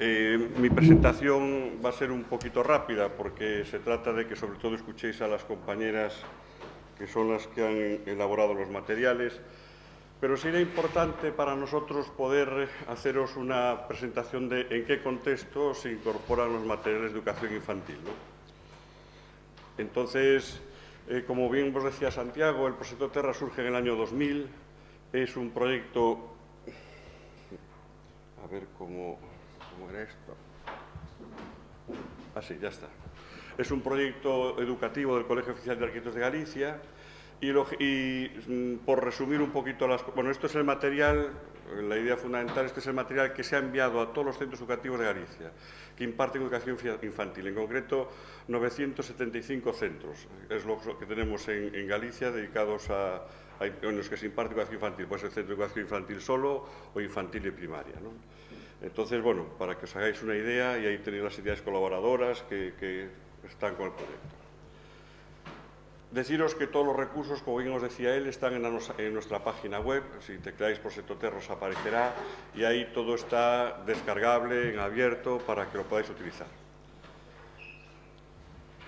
Mi presentación va a ser un poquito rápida porque se trata de que sobre todo escuchéis a las compañeras que son las que han elaborado los materiales, pero sería importante para nosotros poder haceros una presentación de en qué contexto se incorporan los materiales de educación infantil, ¿no? Entonces, como bien vos decía Santiago, el proyecto Terra surge en el año 2000, es un proyecto... A ver cómo era esto. Ah, sí, ya está. Es un proyecto educativo del Colegio Oficial de Arquitectos de Galicia y por resumir un poquito Bueno, esto es el material, la idea fundamental, este es el material que se ha enviado a todos los centros educativos de Galicia que imparten educación infantil, en concreto 975 centros, es lo que tenemos en Galicia dedicados en los que se imparte educación infantil, puede ser centro de educación infantil solo o infantil y primaria, ¿no? Entonces, bueno, para que os hagáis una idea, y ahí tenéis las entidades colaboradoras que están con el proyecto. Deciros que todos los recursos, como bien os decía él, están en nuestra página web. Si tecleáis Proyecto Terra os aparecerá y ahí todo está descargable, en abierto, para que lo podáis utilizar.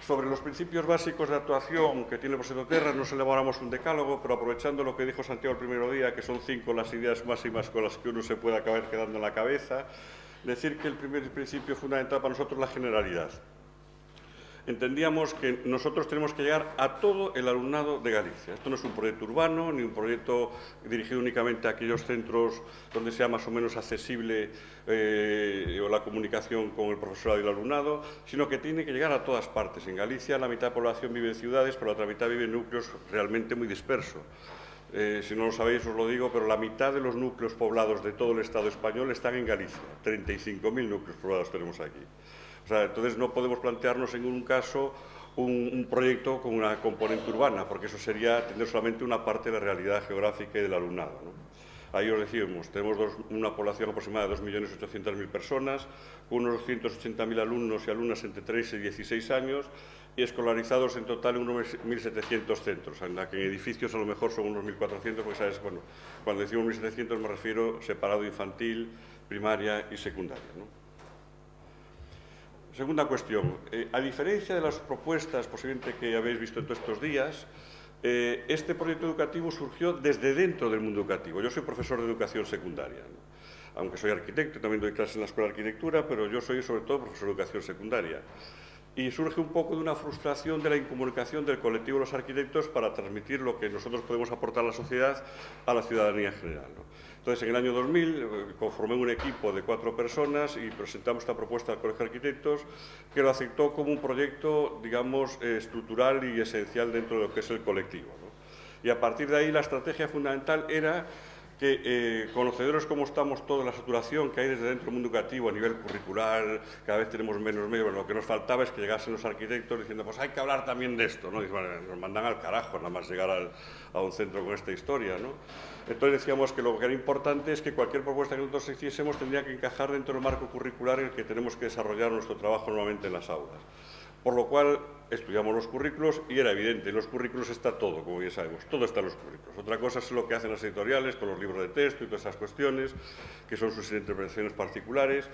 Sobre los principios básicos de actuación que tiene el Proyecto Terra, nos elaboramos un decálogo, pero aprovechando lo que dijo Santiago el primer día, que son 5 las ideas máximas con las que uno se puede acabar quedando en la cabeza, decir que el primer principio fundamental para nosotros es la generalidad. Entendíamos que nosotros tenemos que llegar a todo el alumnado de Galicia. Esto no es un proyecto urbano, ni un proyecto dirigido únicamente a aquellos centros donde sea más o menos accesible la comunicación con el profesorado y el alumnado, sino que tiene que llegar a todas partes. En Galicia la mitad de la población vive en ciudades, pero la otra mitad vive en núcleos realmente muy dispersos. Si no lo sabéis, os lo digo, pero la mitad de los núcleos poblados de todo el Estado español están en Galicia. 35.000 núcleos poblados tenemos aquí. O sea, entonces no podemos plantearnos en ningún caso un proyecto con una componente urbana, porque eso sería atender solamente una parte de la realidad geográfica y del alumnado, ¿no? Ahí os decíamos, tenemos una población aproximada de 2.800.000 personas, con unos 280.000 alumnos y alumnas entre 3 y 16 años, y escolarizados en total en unos 1.700 centros, en la que en edificios a lo mejor son unos 1.400, porque sabes, bueno, cuando decimos 1.700 me refiero separado infantil, primaria y secundaria, ¿no? Segunda cuestión, a diferencia de las propuestas posiblemente que habéis visto en todos estos días, este proyecto educativo surgió desde dentro del mundo educativo. Yo soy profesor de educación secundaria, ¿no? Aunque soy arquitecto, también doy clases en la Escuela de Arquitectura, pero yo soy sobre todo profesor de educación secundaria. Y surge un poco de una frustración de la incomunicación del colectivo de los arquitectos para transmitir lo que nosotros podemos aportar a la sociedad, a la ciudadanía general, ¿no? Entonces, en el año 2000 conformé un equipo de 4 personas y presentamos esta propuesta al Colegio de Arquitectos, que lo aceptó como un proyecto, digamos, estructural y esencial dentro de lo que es el colectivo, ¿no? Y a partir de ahí la estrategia fundamental era que conocedores como estamos todos de la saturación que hay desde dentro del mundo educativo a nivel curricular, cada vez tenemos menos medios, lo que nos faltaba es que llegasen los arquitectos diciendo, pues hay que hablar también de esto, ¿no? Y bueno, nos mandan al carajo nada más llegar a un centro con esta historia, ¿no? Entonces decíamos que lo que era importante es que cualquier propuesta que nosotros hiciésemos tendría que encajar dentro del marco curricular en el que tenemos que desarrollar nuestro trabajo normalmente en las aulas. Por lo cual estudiamos los currículos y era evidente, en los currículos está todo, como ya sabemos, todo está en los currículos. Otra cosa es lo que hacen las editoriales con los libros de texto y todas esas cuestiones, que son sus interpretaciones particulares,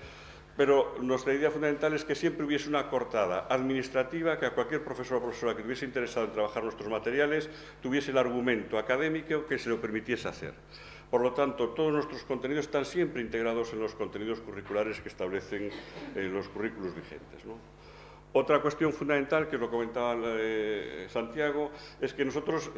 pero nuestra idea fundamental es que siempre hubiese una cortada administrativa, que a cualquier profesor o profesora que estuviese interesado en trabajar nuestros materiales tuviese el argumento académico que se lo permitiese hacer. Por lo tanto, todos nuestros contenidos están siempre integrados en los contenidos curriculares que establecen los currículos vigentes, ¿no? Otra cuestión fundamental, que lo comentaba Santiago, es que nosotros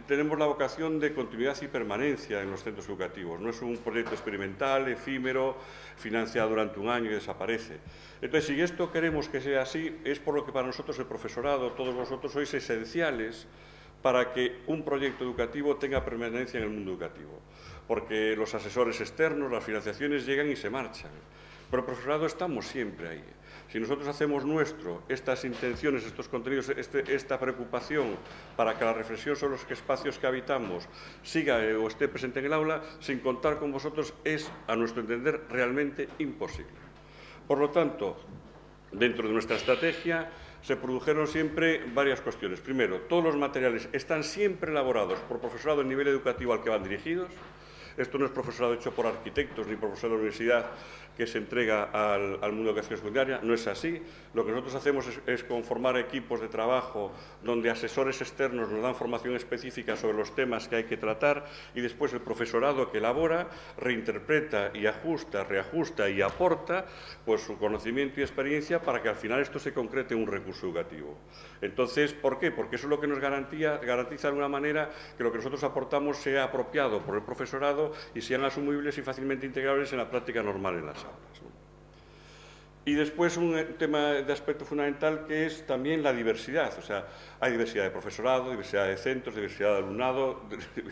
tenemos la vocación de continuidad y permanencia en los centros educativos. No es un proyecto experimental, efímero, financiado durante un año y desaparece. Entonces, si esto queremos que sea así, es por lo que para nosotros el profesorado, todos vosotros sois esenciales para que un proyecto educativo tenga permanencia en el mundo educativo. Porque los asesores externos, las financiaciones llegan y se marchan. Pero el profesorado estamos siempre ahí. Si nosotros hacemos nuestro estas intenciones, estos contenidos, esta preocupación para que la reflexión sobre los espacios que habitamos siga o esté presente en el aula, sin contar con vosotros, es, a nuestro entender, realmente imposible. Por lo tanto, dentro de nuestra estrategia se produjeron siempre varias cuestiones. Primero, todos los materiales están siempre elaborados por profesorado en nivel educativo al que van dirigidos. esto no es profesorado hecho por arquitectos ni profesor de la universidad que se entrega al mundo de educación secundaria, no es así. Lo que nosotros hacemos es conformar equipos de trabajo donde asesores externos nos dan formación específica sobre los temas que hay que tratar y después el profesorado que elabora reinterpreta y ajusta, reajusta y aporta pues su conocimiento y experiencia para que al final esto se concrete en un recurso educativo. Entonces, ¿por qué? Porque eso es lo que nos garantiza de alguna manera que lo que nosotros aportamos sea apropiado por el profesorado y sean asumibles y fácilmente integrables en la práctica normal en las aulas, ¿no? Y después un tema de aspecto fundamental que es también la diversidad. O sea, hay diversidad de profesorado, diversidad de centros, diversidad de alumnado,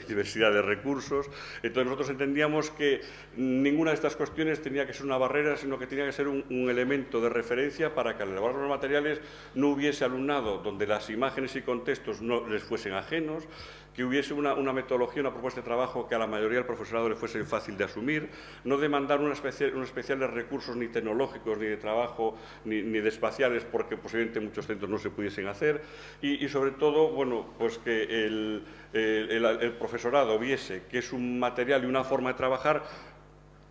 diversidad de recursos. Entonces nosotros entendíamos que ninguna de estas cuestiones tenía que ser una barrera, sino que tenía que ser un elemento de referencia para que al elaborar los materiales no hubiese alumnado donde las imágenes y contextos no les fuesen ajenos, que hubiese una metodología, una propuesta de trabajo que a la mayoría del profesorado le fuese fácil de asumir, no demandar unos especiales recursos ni tecnológicos, ni de trabajo, ni de espaciales, porque posiblemente muchos centros no se pudiesen hacer, y sobre todo, bueno, pues que el profesorado viese que es un material y una forma de trabajar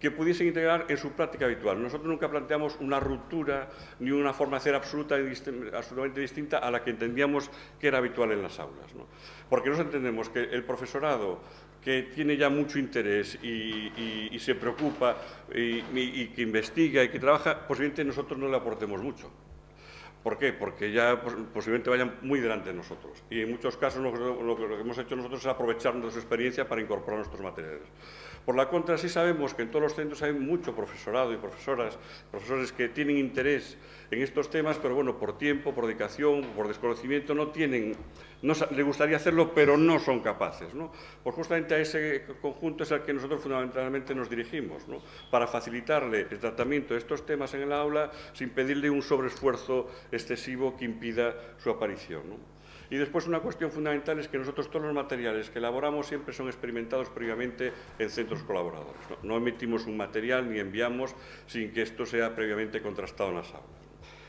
que pudiesen integrar en su práctica habitual. Nosotros nunca planteamos una ruptura ni una forma de hacer absolutamente distinta a la que entendíamos que era habitual en las aulas, ¿no? Porque nos entendemos que el profesorado que tiene ya mucho interés y se preocupa y que investiga y que trabaja, posiblemente nosotros no le aportemos mucho. ¿Por qué? Porque ya posiblemente vayan muy delante de nosotros. Y en muchos casos lo que hemos hecho nosotros es aprovecharnos de su experiencia para incorporar nuestros materiales. Por la contra, sí sabemos que en todos los centros hay mucho profesorado y profesores que tienen interés en estos temas, pero bueno, por tiempo, por dedicación, por desconocimiento, le gustaría hacerlo, pero no son capaces, ¿no? Pues justamente a ese conjunto es al que nosotros fundamentalmente nos dirigimos, ¿no? Para facilitarle el tratamiento de estos temas en el aula sin pedirle un sobreesfuerzo excesivo que impida su aparición, ¿no? Y después una cuestión fundamental es que nosotros todos los materiales que elaboramos siempre son experimentados previamente en centros colaboradores. No emitimos un material ni enviamos sin que esto sea previamente contrastado en las aulas.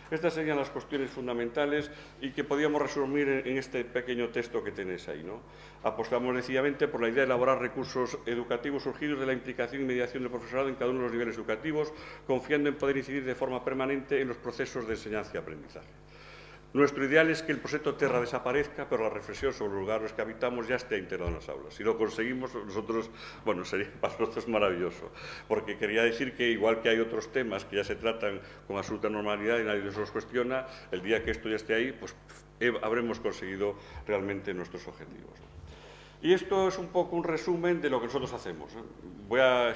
Estas serían las cuestiones fundamentales y que podíamos resumir en este pequeño texto que tenéis ahí, ¿no? Apostamos decididamente por la idea de elaborar recursos educativos surgidos de la implicación y mediación del profesorado en cada uno de los niveles educativos, confiando en poder incidir de forma permanente en los procesos de enseñanza y aprendizaje. Nuestro ideal es que el proyecto Terra desaparezca, pero la reflexión sobre los lugares que habitamos ya esté integrada en las aulas. Si lo conseguimos, nosotros, bueno, sería para nosotros maravilloso, porque quería decir que igual que hay otros temas que ya se tratan con absoluta normalidad y nadie los cuestiona, el día que esto ya esté ahí, pues habremos conseguido realmente nuestros objetivos. Y esto es un poco un resumen de lo que nosotros hacemos. Voy a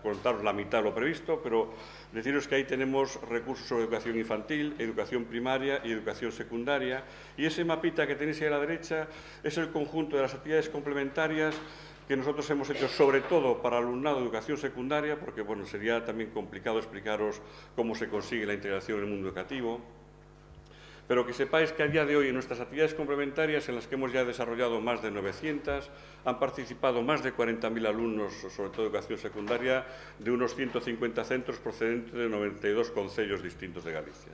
contaros la mitad de lo previsto, pero deciros que ahí tenemos recursos sobre educación infantil, educación primaria y educación secundaria. Y ese mapita que tenéis ahí a la derecha es el conjunto de las actividades complementarias que nosotros hemos hecho sobre todo para alumnado de educación secundaria, porque bueno, sería también complicado explicaros cómo se consigue la integración en el mundo educativo. Pero que sepáis que a día de hoy en nuestras actividades complementarias, en las que hemos ya desarrollado más de 900, han participado más de 40.000 alumnos, sobre todo de educación secundaria, de unos 150 centros procedentes de 92 concellos distintos de Galicia.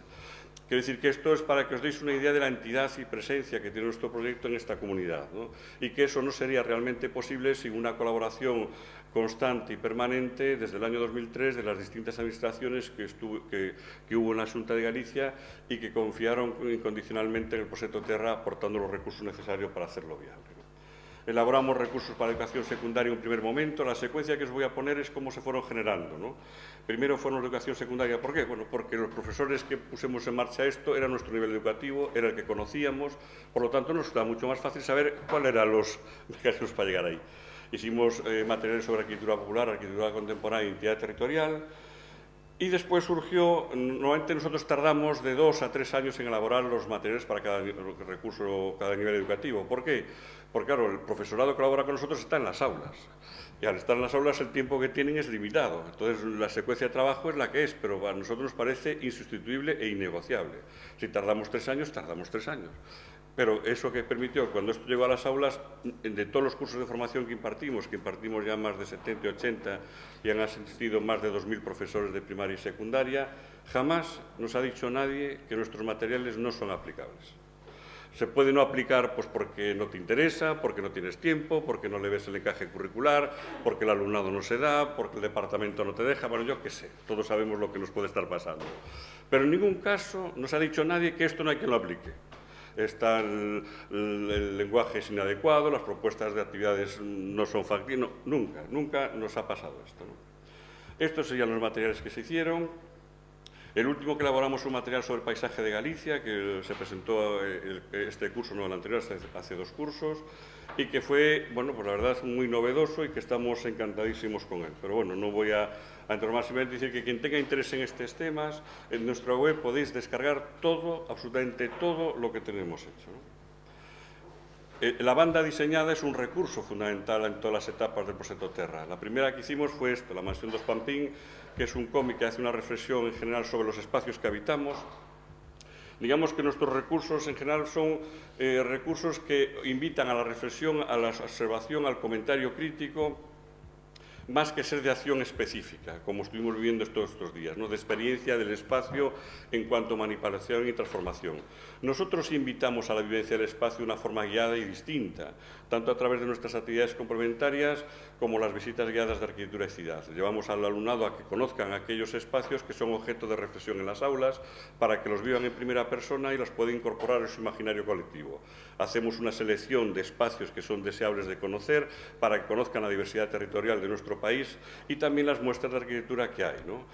Quiero decir que esto es para que os deis una idea de la entidad y presencia que tiene nuestro proyecto en esta comunidad, ¿no? Y que eso no sería realmente posible sin una colaboración constante y permanente desde el año 2003 de las distintas administraciones que hubo en la Xunta de Galicia y que confiaron incondicionalmente en el proyecto Terra aportando los recursos necesarios para hacerlo viable, ¿no? Elaboramos recursos para educación secundaria en un primer momento. La secuencia que os voy a poner es cómo se fueron generando, ¿no? Primero fueron la educación secundaria. ¿Por qué? Bueno, porque los profesores que pusimos en marcha esto era nuestro nivel educativo, era el que conocíamos, por lo tanto nos era mucho más fácil saber cuáles eran los mecanismos para llegar ahí. Hicimos materiales sobre arquitectura popular, arquitectura contemporánea e identidad territorial. Y después surgió, normalmente nosotros tardamos de 2 a 3 años en elaborar los materiales para cada recurso, cada nivel educativo. ¿Por qué? Porque claro, el profesorado que colabora con nosotros está en las aulas. Y al estar en las aulas el tiempo que tienen es limitado. Entonces la secuencia de trabajo es la que es, pero a nosotros nos parece insustituible e innegociable. Si tardamos 3 años, tardamos 3 años. Pero eso que permitió, cuando esto llegó a las aulas, de todos los cursos de formación que impartimos ya más de 70 y 80 y han asistido más de 2.000 profesores de primaria y secundaria, jamás nos ha dicho nadie que nuestros materiales no son aplicables. Se puede no aplicar pues, porque no te interesa, porque no tienes tiempo, porque no le ves el encaje curricular, porque el alumnado no se da, porque el departamento no te deja, bueno, yo qué sé, todos sabemos lo que nos puede estar pasando. Pero en ningún caso nos ha dicho nadie que esto no hay quien lo aplique. Está el lenguaje es inadecuado, las propuestas de actividades no son factibles, no, nunca nos ha pasado esto, ¿no? Estos serían los materiales que se hicieron. El último que elaboramos es un material sobre el paisaje de Galicia, que se presentó este curso, no el anterior, hace 2 cursos, y que fue, bueno, pues la verdad es muy novedoso y que estamos encantadísimos con él. Pero bueno, no voy a entrar más, simplemente decir que quien tenga interés en estos temas, en nuestra web podéis descargar todo, absolutamente todo lo que tenemos hecho, ¿no? La banda diseñada es un recurso fundamental en todas las etapas del proyecto Terra. La primera que hicimos fue esto, La Mansión dos Pampín, que es un cómic que hace una reflexión en general sobre los espacios que habitamos. Digamos que nuestros recursos en general son recursos que invitan a la reflexión, a la observación, al comentario crítico, más que ser de acción específica, como estuvimos viviendo estos días, ¿no? De experiencia del espacio en cuanto a manipulación y transformación. Nosotros invitamos a la vivencia del espacio de una forma guiada y distinta, tanto a través de nuestras actividades complementarias como las visitas guiadas de arquitectura y ciudad. Llevamos al alumnado a que conozcan aquellos espacios que son objeto de reflexión en las aulas para que los vivan en primera persona y los pueda incorporar en su imaginario colectivo. Hacemos una selección de espacios que son deseables de conocer para que conozcan la diversidad territorial de nuestro país y también las muestras de arquitectura que hay, ¿no?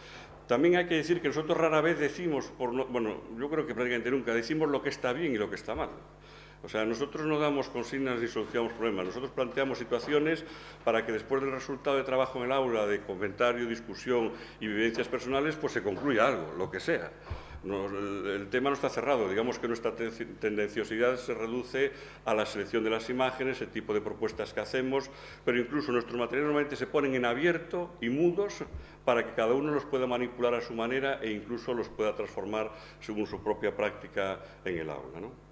También hay que decir que nosotros rara vez decimos, bueno, yo creo que prácticamente nunca decimos lo que está bien y lo que está mal. O sea, nosotros no damos consignas ni solucionamos problemas, nosotros planteamos situaciones para que después del resultado de trabajo en el aula, de comentario, discusión y vivencias personales, pues se concluya algo, lo que sea. El tema no está cerrado, digamos que nuestra tendenciosidad se reduce a la selección de las imágenes, el tipo de propuestas que hacemos, pero incluso nuestros materiales normalmente se ponen en abierto y mudos para que cada uno los pueda manipular a su manera e incluso los pueda transformar según su propia práctica en el aula, ¿no?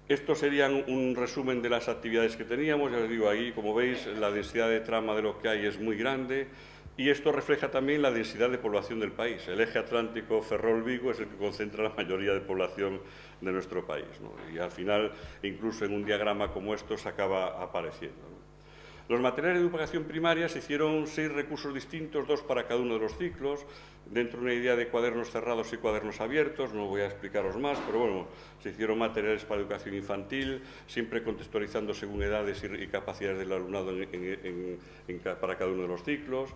Estos serían un resumen de las actividades que teníamos. Ya les digo, ahí, como veis, la densidad de trama de lo que hay es muy grande y esto refleja también la densidad de población del país. El eje atlántico Ferrol-Vigo es el que concentra la mayoría de población de nuestro país, ¿no? Y al final, incluso en un diagrama como estos, acaba apareciendo, ¿no? Los materiales de educación primaria se hicieron 6 recursos distintos, 2 para cada uno de los ciclos, dentro de una idea de cuadernos cerrados y cuadernos abiertos, no voy a explicaros más, pero bueno, se hicieron materiales para educación infantil, siempre contextualizando según edades y capacidades del alumnado para cada uno de los ciclos,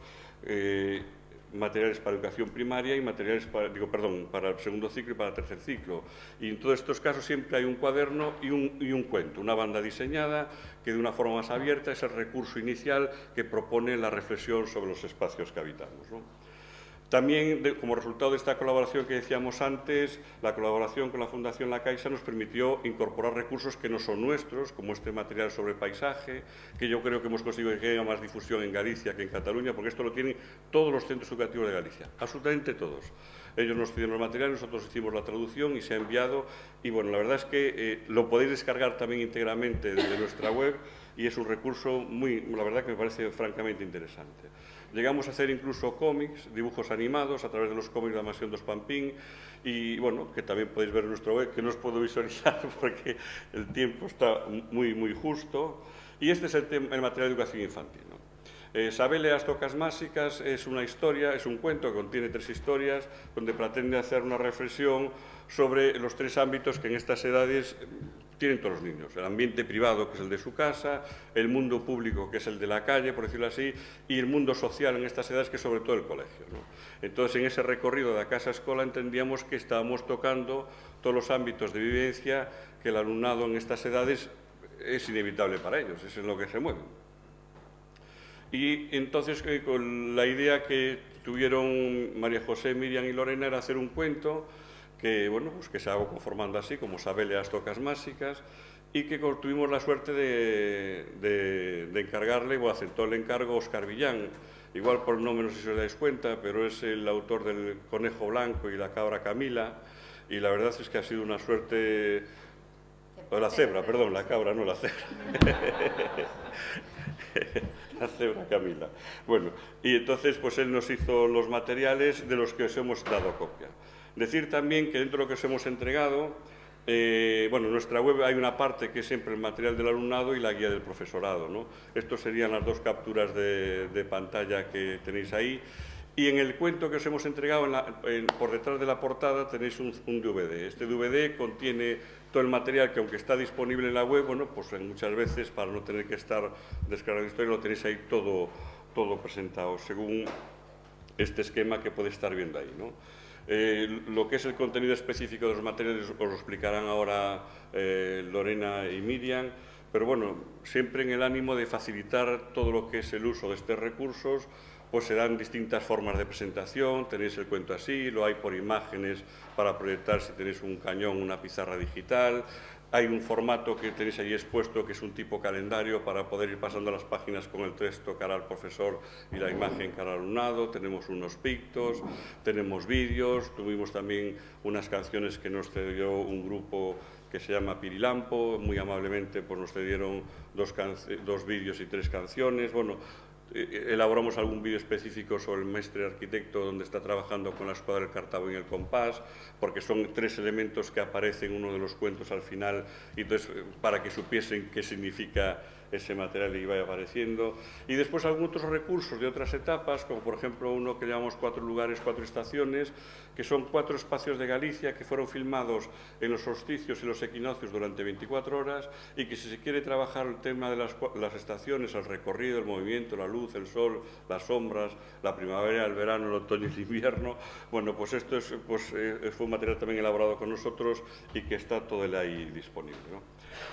materiales para educación primaria y materiales para el segundo ciclo y para el tercer ciclo. Y en todos estos casos siempre hay un cuaderno y un cuento, una banda diseñada que de una forma más abierta es el recurso inicial que propone la reflexión sobre los espacios que habitamos, ¿no? También, como resultado de esta colaboración que decíamos antes, la colaboración con la Fundación La Caixa nos permitió incorporar recursos que no son nuestros, como este material sobre paisaje, que yo creo que hemos conseguido que haya más difusión en Galicia que en Cataluña, porque esto lo tienen todos los centros educativos de Galicia, absolutamente todos. Ellos nos pidieron los materiales, nosotros hicimos la traducción y se ha enviado, y bueno, la verdad es que lo podéis descargar también íntegramente desde nuestra web, y es un recurso la verdad que me parece francamente interesante. Llegamos a hacer incluso cómics, dibujos animados a través de los cómics de La Mansión dos Pampín y, bueno, que también podéis ver en nuestro web, que no os puedo visualizar porque el tiempo está muy justo. Y este es el material de educación infantil, ¿no? Sabele as tocas máxicas es una historia, es un cuento que contiene 3 historias donde pretende hacer una reflexión sobre los 3 ámbitos que en estas edades tienen todos los niños. El ambiente privado, que es el de su casa, el mundo público, que es el de la calle, por decirlo así, y el mundo social en estas edades, que es sobre todo el colegio, ¿no? Entonces, en ese recorrido de la casa a escuela entendíamos que estábamos tocando todos los ámbitos de vivencia que el alumnado en estas edades es inevitable para ellos, es en lo que se mueven. Y entonces con la idea que tuvieron María José, Miriam y Lorena era hacer un cuento que, bueno, pues que se hago conformando así, como Sabele as tocas máxicas, y que tuvimos la suerte de encargarle, o aceptó el encargo Óscar Villán, igual por el nombre no sé si os dais cuenta, pero es el autor del Conejo Blanco y la Cabra Camila, y la verdad es que ha sido una suerte... O la cebra, perdón, la cabra, no la cebra. La cebra Camila. Bueno, y entonces pues él nos hizo los materiales de los que os hemos dado copia. Decir también que dentro de lo que os hemos entregado Bueno, en nuestra web hay una parte que es siempre el material del alumnado y la guía del profesorado, ¿no? Estos serían las dos capturas de pantalla que tenéis ahí. Y en el cuento que os hemos entregado, por detrás de la portada, tenéis un DVD. Este DVD contiene todo el material que, aunque está disponible en la web, bueno, pues muchas veces, para no tener que estar descargando historia, lo tenéis ahí todo presentado, según este esquema que podéis estar viendo ahí, ¿no? Lo que es el contenido específico de los materiales os lo explicarán ahora Lorena y Miriam, pero bueno, siempre en el ánimo de facilitar todo lo que es el uso de estos recursos. Pues se dan distintas formas de presentación, tenéis el cuento así, lo hay por imágenes para proyectar si tenéis un cañón, una pizarra digital, hay un formato que tenéis ahí expuesto que es un tipo calendario para poder ir pasando las páginas con el texto cara al profesor y la imagen cara al alumnado, tenemos unos pictos, tenemos vídeos, tuvimos también unas canciones que nos cedió un grupo que se llama Pirilampo, muy amablemente pues nos cedieron dos vídeos y 3 canciones, bueno, elaboramos algún vídeo específico sobre el maestre arquitecto donde está trabajando con la escuadra del Cartago y el compás, porque son 3 elementos que aparecen en uno de los cuentos al final, y entonces para que supiesen qué significa ese material y vaya apareciendo. Y después algunos otros recursos de otras etapas, como por ejemplo uno que llamamos 4 lugares, 4 estaciones, que son 4 espacios de Galicia que fueron filmados en los solsticios y los equinoccios durante 24 horas y que si se quiere trabajar el tema de las estaciones, el recorrido, el movimiento, la luz, el sol, las sombras, la primavera, el verano, el otoño y el invierno, bueno, pues esto fue un material también elaborado con nosotros y que está todo ahí disponible, ¿no?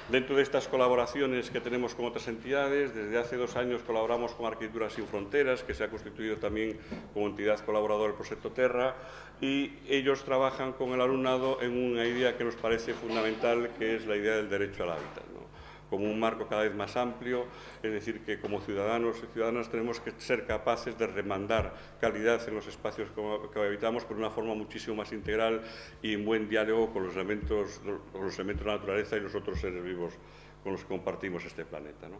Dentro de estas colaboraciones que tenemos con otras entidades, desde hace 2 años colaboramos con Arquitectura Sin Fronteras, que se ha constituido también como entidad colaboradora del Proyecto Terra, y ellos trabajan con el alumnado en una idea que nos parece fundamental, que es la idea del derecho al hábitat, ¿no? Como un marco cada vez más amplio, es decir, que como ciudadanos y ciudadanas tenemos que ser capaces de remandar calidad en los espacios que habitamos por una forma muchísimo más integral y en buen diálogo con los elementos de la naturaleza y los otros seres vivos con los que compartimos este planeta, ¿no?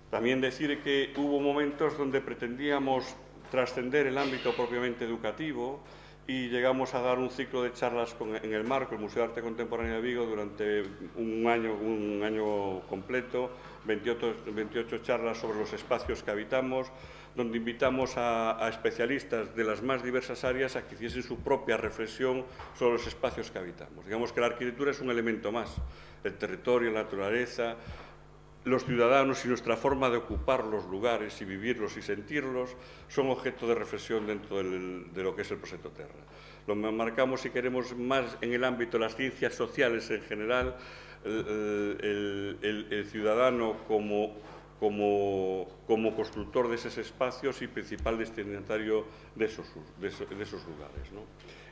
También decir que hubo momentos donde pretendíamos trascender el ámbito propiamente educativo y llegamos a dar un ciclo de charlas en el marco del Museo de Arte Contemporáneo de Vigo durante un año completo, 28 charlas sobre los espacios que habitamos, donde invitamos a especialistas de las más diversas áreas a que hiciesen su propia reflexión sobre los espacios que habitamos. Digamos que la arquitectura es un elemento más, el territorio, la naturaleza, los ciudadanos y nuestra forma de ocupar los lugares y vivirlos y sentirlos son objeto de reflexión dentro de lo que es el Proyecto Terra. Lo marcamos, si queremos, más en el ámbito de las ciencias sociales en general, el ciudadano como constructor de esos espacios y principal destinatario de esos lugares, ¿no?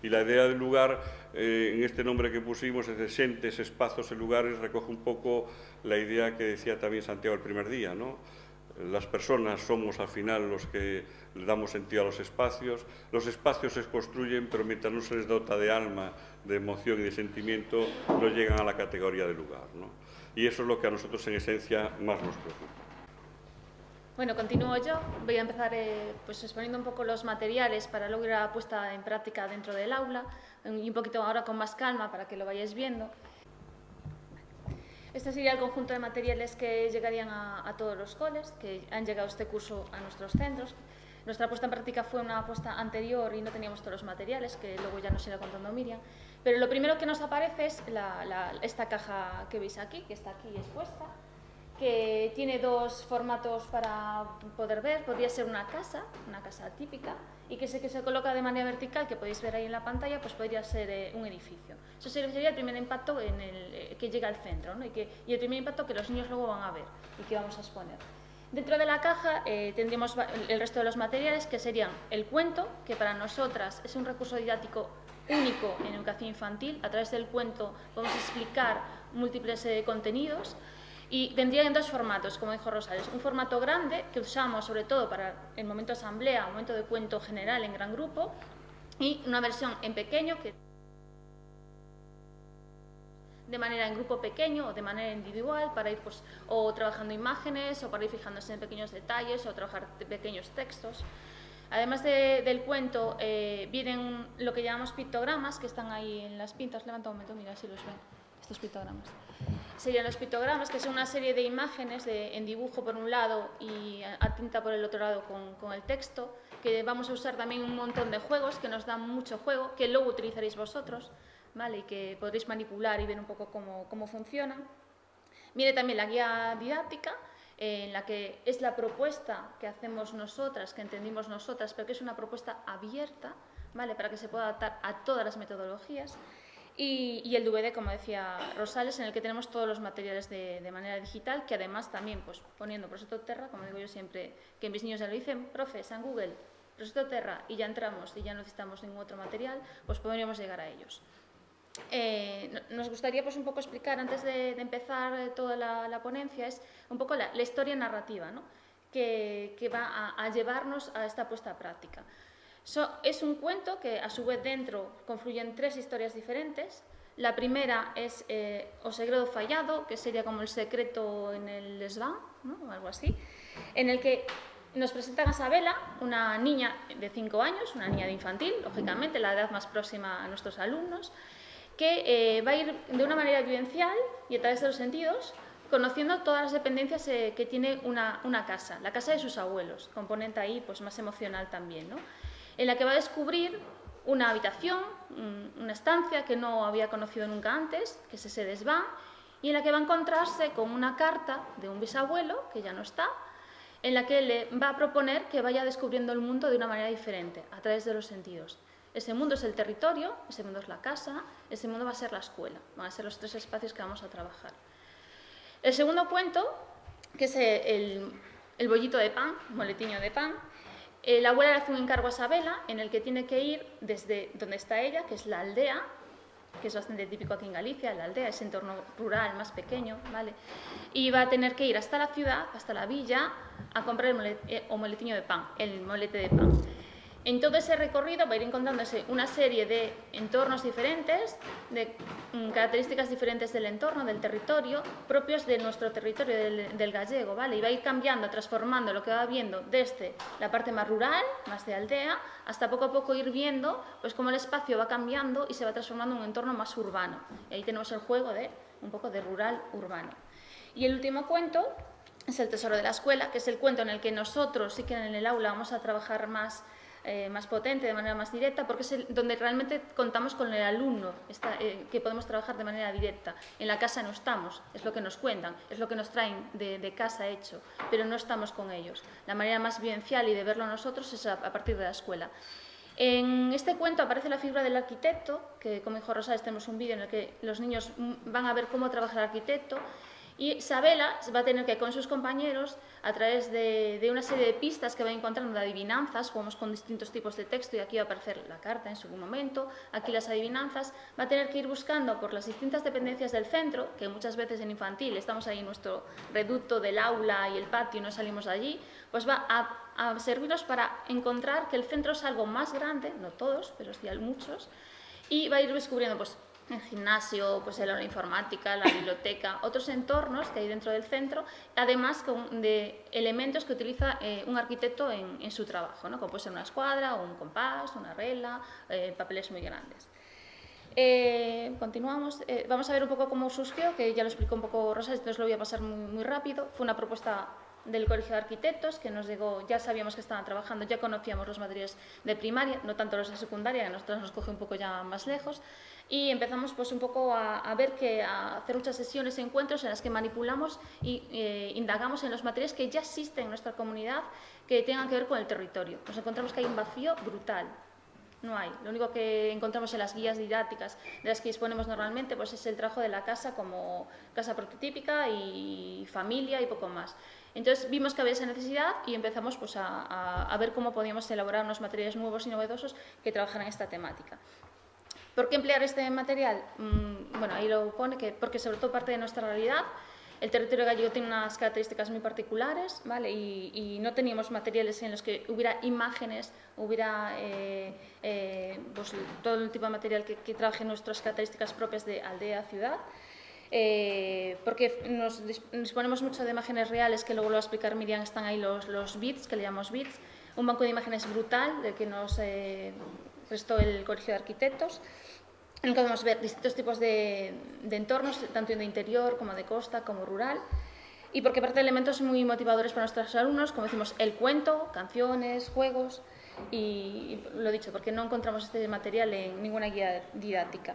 Y la idea del lugar, en este nombre que pusimos, es de xentes, espazos e lugares, recoge un pouco la idea que decía también Santiago el primer día, ¿no? Las personas somos al final los que le damos sentido a los espacios se construyen, pero mientras no se les dota de alma, de emoción y de sentimiento, no llegan a la categoría de lugar, ¿no? Y eso es lo que a nosotros en esencia más nos preocupa. Bueno, continúo yo. Voy a empezar pues exponiendo un poco los materiales para luego ir a la puesta en práctica dentro del aula y un poquito ahora con más calma para que lo vayáis viendo. Este sería el conjunto de materiales que llegarían a todos los coles que han llegado este curso a nuestros centros. Nuestra puesta en práctica fue una puesta anterior y no teníamos todos los materiales, que luego ya nos irá contando Miriam. Pero lo primero que nos aparece es esta caja que veis aquí, que está aquí expuesta, que tiene 2 formatos para poder ver. Podría ser una casa típica, y que se coloca de manera vertical, que podéis ver ahí en la pantalla, pues podría ser un edificio. Eso sería el primer impacto que llega al centro, ¿no? y el primer impacto que los niños luego van a ver y que vamos a exponer. Dentro de la caja tendríamos el resto de los materiales, que serían el cuento, que para nosotras es un recurso didáctico único en educación infantil. A través del cuento podemos explicar múltiples contenidos. Y vendrían en 2 formatos, como dijo Rosales. Un formato grande, que usamos sobre todo para el momento de asamblea, momento de cuento general en gran grupo, y una versión en pequeño, que de manera en grupo pequeño o de manera individual, para ir pues, o trabajando imágenes, o para ir fijándose en pequeños detalles, o trabajar pequeños textos. Además del cuento, vienen lo que llamamos pictogramas, que están ahí en las pintas. Levanta un momento, mira si los ven. estos pictogramas. Serían los pictogramas, que son una serie de imágenes en dibujo por un lado y a tinta por el otro lado con el texto, que vamos a usar también un montón de juegos que nos dan mucho juego, que luego utilizaréis vosotros, ¿vale? Y que podréis manipular y ver un poco cómo funcionan. Viene también la guía didáctica, en la que es la propuesta que hacemos nosotras, que entendimos nosotras, pero que es una propuesta abierta, ¿vale? Para que se pueda adaptar a todas las metodologías. Y el DVD, como decía Rosales, en el que tenemos todos los materiales de manera digital, que además también, pues poniendo Proxecto Terra, como digo yo siempre, que mis niños ya lo dicen, profe, en Google, Proxecto Terra, y ya entramos y ya no necesitamos ningún otro material, pues podríamos llegar a ellos. Nos gustaría pues un poco explicar, antes de empezar toda la ponencia, es un poco la historia narrativa, ¿no? que va a llevarnos a esta puesta a práctica. Es un cuento que a su vez dentro confluyen 3 historias diferentes. La primera es O segredo fallado, que sería como el secreto en el desván, ¿no? O algo así, en el que nos presentan a Sabela, una niña de 5 años, una niña de infantil, lógicamente, la edad más próxima a nuestros alumnos, que va a ir de una manera vivencial y a través de los sentidos, conociendo todas las dependencias que tiene una casa, la casa de sus abuelos, componente ahí pues más emocional también, ¿no? En la que va a descubrir una habitación, una estancia que no había conocido nunca antes, que es ese desván, y en la que va a encontrarse con una carta de un bisabuelo, que ya no está, en la que le va a proponer que vaya descubriendo el mundo de una manera diferente, a través de los sentidos. Ese mundo es el territorio, ese mundo es la casa, ese mundo va a ser la escuela, van a ser los 3 espacios que vamos a trabajar. El segundo cuento, que es el bollito de pan, moletiño de pan, la abuela le hace un encargo a Sabela en el que tiene que ir desde donde está ella, que es la aldea, que es bastante típico aquí en Galicia, la aldea, ese entorno rural más pequeño, ¿vale? Y va a tener que ir hasta la ciudad, hasta la villa, a comprar el moletiño de pan, el molete de pan. En todo ese recorrido va a ir encontrándose una serie de entornos diferentes, de características diferentes del entorno, del territorio, propios de nuestro territorio, del gallego, ¿vale? Y va a ir cambiando, transformando lo que va viendo desde la parte más rural, más de aldea, hasta poco a poco ir viendo pues cómo el espacio va cambiando y se va transformando en un entorno más urbano. Y ahí tenemos el juego de un poco de rural-urbano. Y el último cuento es El tesoro de la escuela, que es el cuento en el que nosotros sí que en el aula vamos a trabajar más potente, de manera más directa, porque es donde realmente contamos con el alumno, que podemos trabajar de manera directa. En la casa no estamos, es lo que nos cuentan, es lo que nos traen de casa hecho, pero no estamos con ellos. La manera más vivencial y de verlo nosotros es a partir de la escuela. En este cuento aparece la figura del arquitecto, que como dijo Rosales, tenemos un vídeo en el que los niños van a ver cómo trabaja el arquitecto, y Sabela va a tener que, con sus compañeros, a través de una serie de pistas que va encontrando de adivinanzas, jugamos con distintos tipos de texto y aquí va a aparecer la carta en su momento, aquí las adivinanzas, va a tener que ir buscando por las distintas dependencias del centro, que muchas veces en infantil estamos ahí en nuestro reducto del aula y el patio y no salimos de allí, pues va a servirnos para encontrar que el centro es algo más grande, no todos, pero sí muchos, y va a ir descubriendo pues el gimnasio, pues el aula de informática, la biblioteca, otros entornos que hay dentro del centro, además de elementos que utiliza un arquitecto en su trabajo, ¿no? Como puede ser una escuadra, o un compás, una regla, papeles muy grandes. Continuamos. Vamos a ver un poco cómo surgió, que ya lo explicó un poco Rosales, entonces lo voy a pasar muy rápido. Fue una propuesta del Colegio de Arquitectos, que nos llegó, ya sabíamos que estaban trabajando, ya conocíamos los materiales de primaria, no tanto los de secundaria, que a nosotros nos coge un poco ya más lejos, y empezamos pues un poco a hacer muchas sesiones, encuentros en las que manipulamos e indagamos en los materiales que ya existen en nuestra comunidad que tengan que ver con el territorio. Nos encontramos que hay un vacío brutal. No hay. Lo único que encontramos en las guías didácticas de las que disponemos normalmente pues es el trabajo de la casa como casa prototípica y familia y poco más. Entonces vimos que había esa necesidad y empezamos pues, a ver cómo podíamos elaborar unos materiales nuevos y novedosos que trabajaran esta temática. ¿Por qué emplear este material? Bueno, ahí lo pone, porque sobre todo parte de nuestra realidad. El territorio gallego tiene unas características muy particulares, ¿vale? Y no teníamos materiales en los que hubiera imágenes, hubiera pues, todo el tipo de material que trabaje nuestras características propias de aldea, ciudad. Porque nos disponemos mucho de imágenes reales, que luego lo va a explicar Miriam, están ahí los bits, que le llamamos bits, un banco de imágenes brutal, del que nos prestó el Colegio de Arquitectos. en el que podemos ver distintos tipos de entornos, tanto de interior como de costa, como rural, y porque parte de elementos muy motivadores para nuestros alumnos, como decimos, el cuento, canciones, juegos, y lo dicho, porque no encontramos este material en ninguna guía didáctica.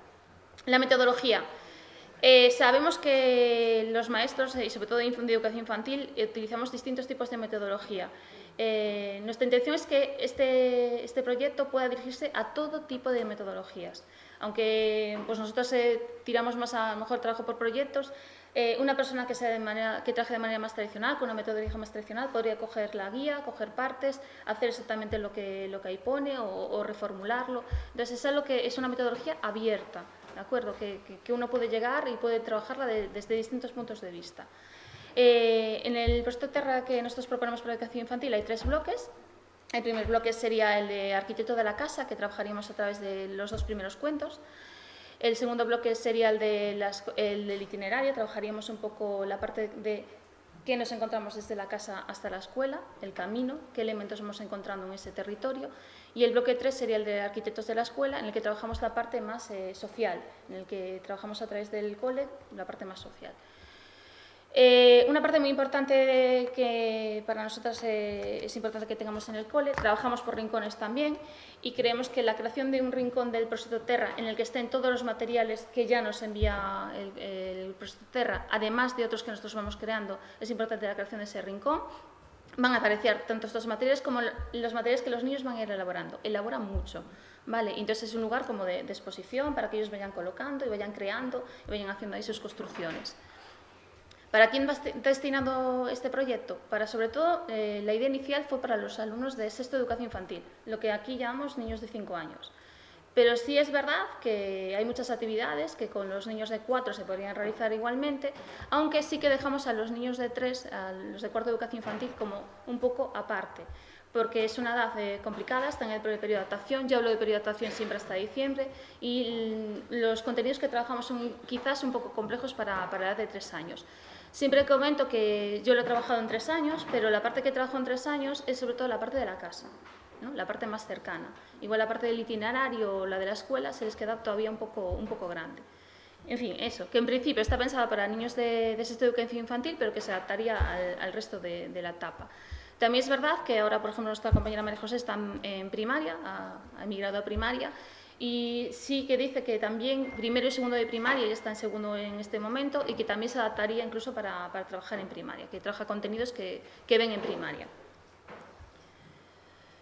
La metodología. Sabemos que los maestros, y sobre todo de educación infantil, utilizamos distintos tipos de metodología. Nuestra intención es que este proyecto pueda dirigirse a todo tipo de metodologías. Aunque pues nosotros tiramos más a lo mejor trabajo por proyectos, una persona que trabaje de manera más tradicional, con una metodología más tradicional, podría coger la guía, coger partes, hacer exactamente lo que ahí pone o reformularlo. Entonces es algo que es una metodología abierta, ¿de acuerdo? Que uno puede llegar y puede trabajarla desde distintos puntos de vista. En el proyecto Terra que nosotros proponemos para educación infantil hay 3 bloques. El primer bloque sería el de arquitecto de la casa, que trabajaríamos a través de los 2 primeros cuentos. El segundo bloque sería el del itinerario, trabajaríamos un poco la parte de qué nos encontramos desde la casa hasta la escuela, el camino, qué elementos vamos encontrando en ese territorio. Y el bloque 3 sería el de arquitectos de la escuela, en el que trabajamos la parte más social, en el que trabajamos a través del cole, la parte más social. Una parte muy importante que para nosotras es importante que tengamos en el cole, trabajamos por rincones también y creemos que la creación de un rincón del proyecto Terra en el que estén todos los materiales que ya nos envía el proyecto Terra, además de otros que nosotros vamos creando, es importante la creación de ese rincón. Van a aparecer tanto estos materiales como los materiales que los niños van a ir elaborando. Elaboran mucho, ¿vale? Entonces es un lugar como de exposición para que ellos vayan colocando y vayan creando y vayan haciendo ahí sus construcciones. ¿Para quién va destinado este proyecto? Para, sobre todo, la idea inicial fue para los alumnos de sexto de educación infantil, lo que aquí llamamos niños de 5 años. Pero sí es verdad que hay muchas actividades que con los niños de 4 se podrían realizar igualmente, aunque sí que dejamos a los niños de 3, a los de cuarto de educación infantil, como un poco aparte, porque es una edad complicada, está en el periodo de adaptación. Yo hablo de periodo de adaptación siempre hasta diciembre, y los contenidos que trabajamos son quizás un poco complejos para la edad de 3 años. Siempre comento que yo lo he trabajado en 3 años, pero la parte que trabajo en 3 años es sobre todo la parte de la casa, ¿no? La parte más cercana. Igual la parte del itinerario o la de la escuela se les queda todavía un poco grande. En fin, eso, que en principio está pensada para niños de sexto de educación infantil, pero que se adaptaría al resto de la etapa. También es verdad que ahora, por ejemplo, nuestra compañera María José está en primaria, ha emigrado a primaria, y sí que dice que también primero y segundo de primaria, ya está en segundo en este momento, y que también se adaptaría incluso para trabajar en primaria, que trabaja contenidos que ven en primaria.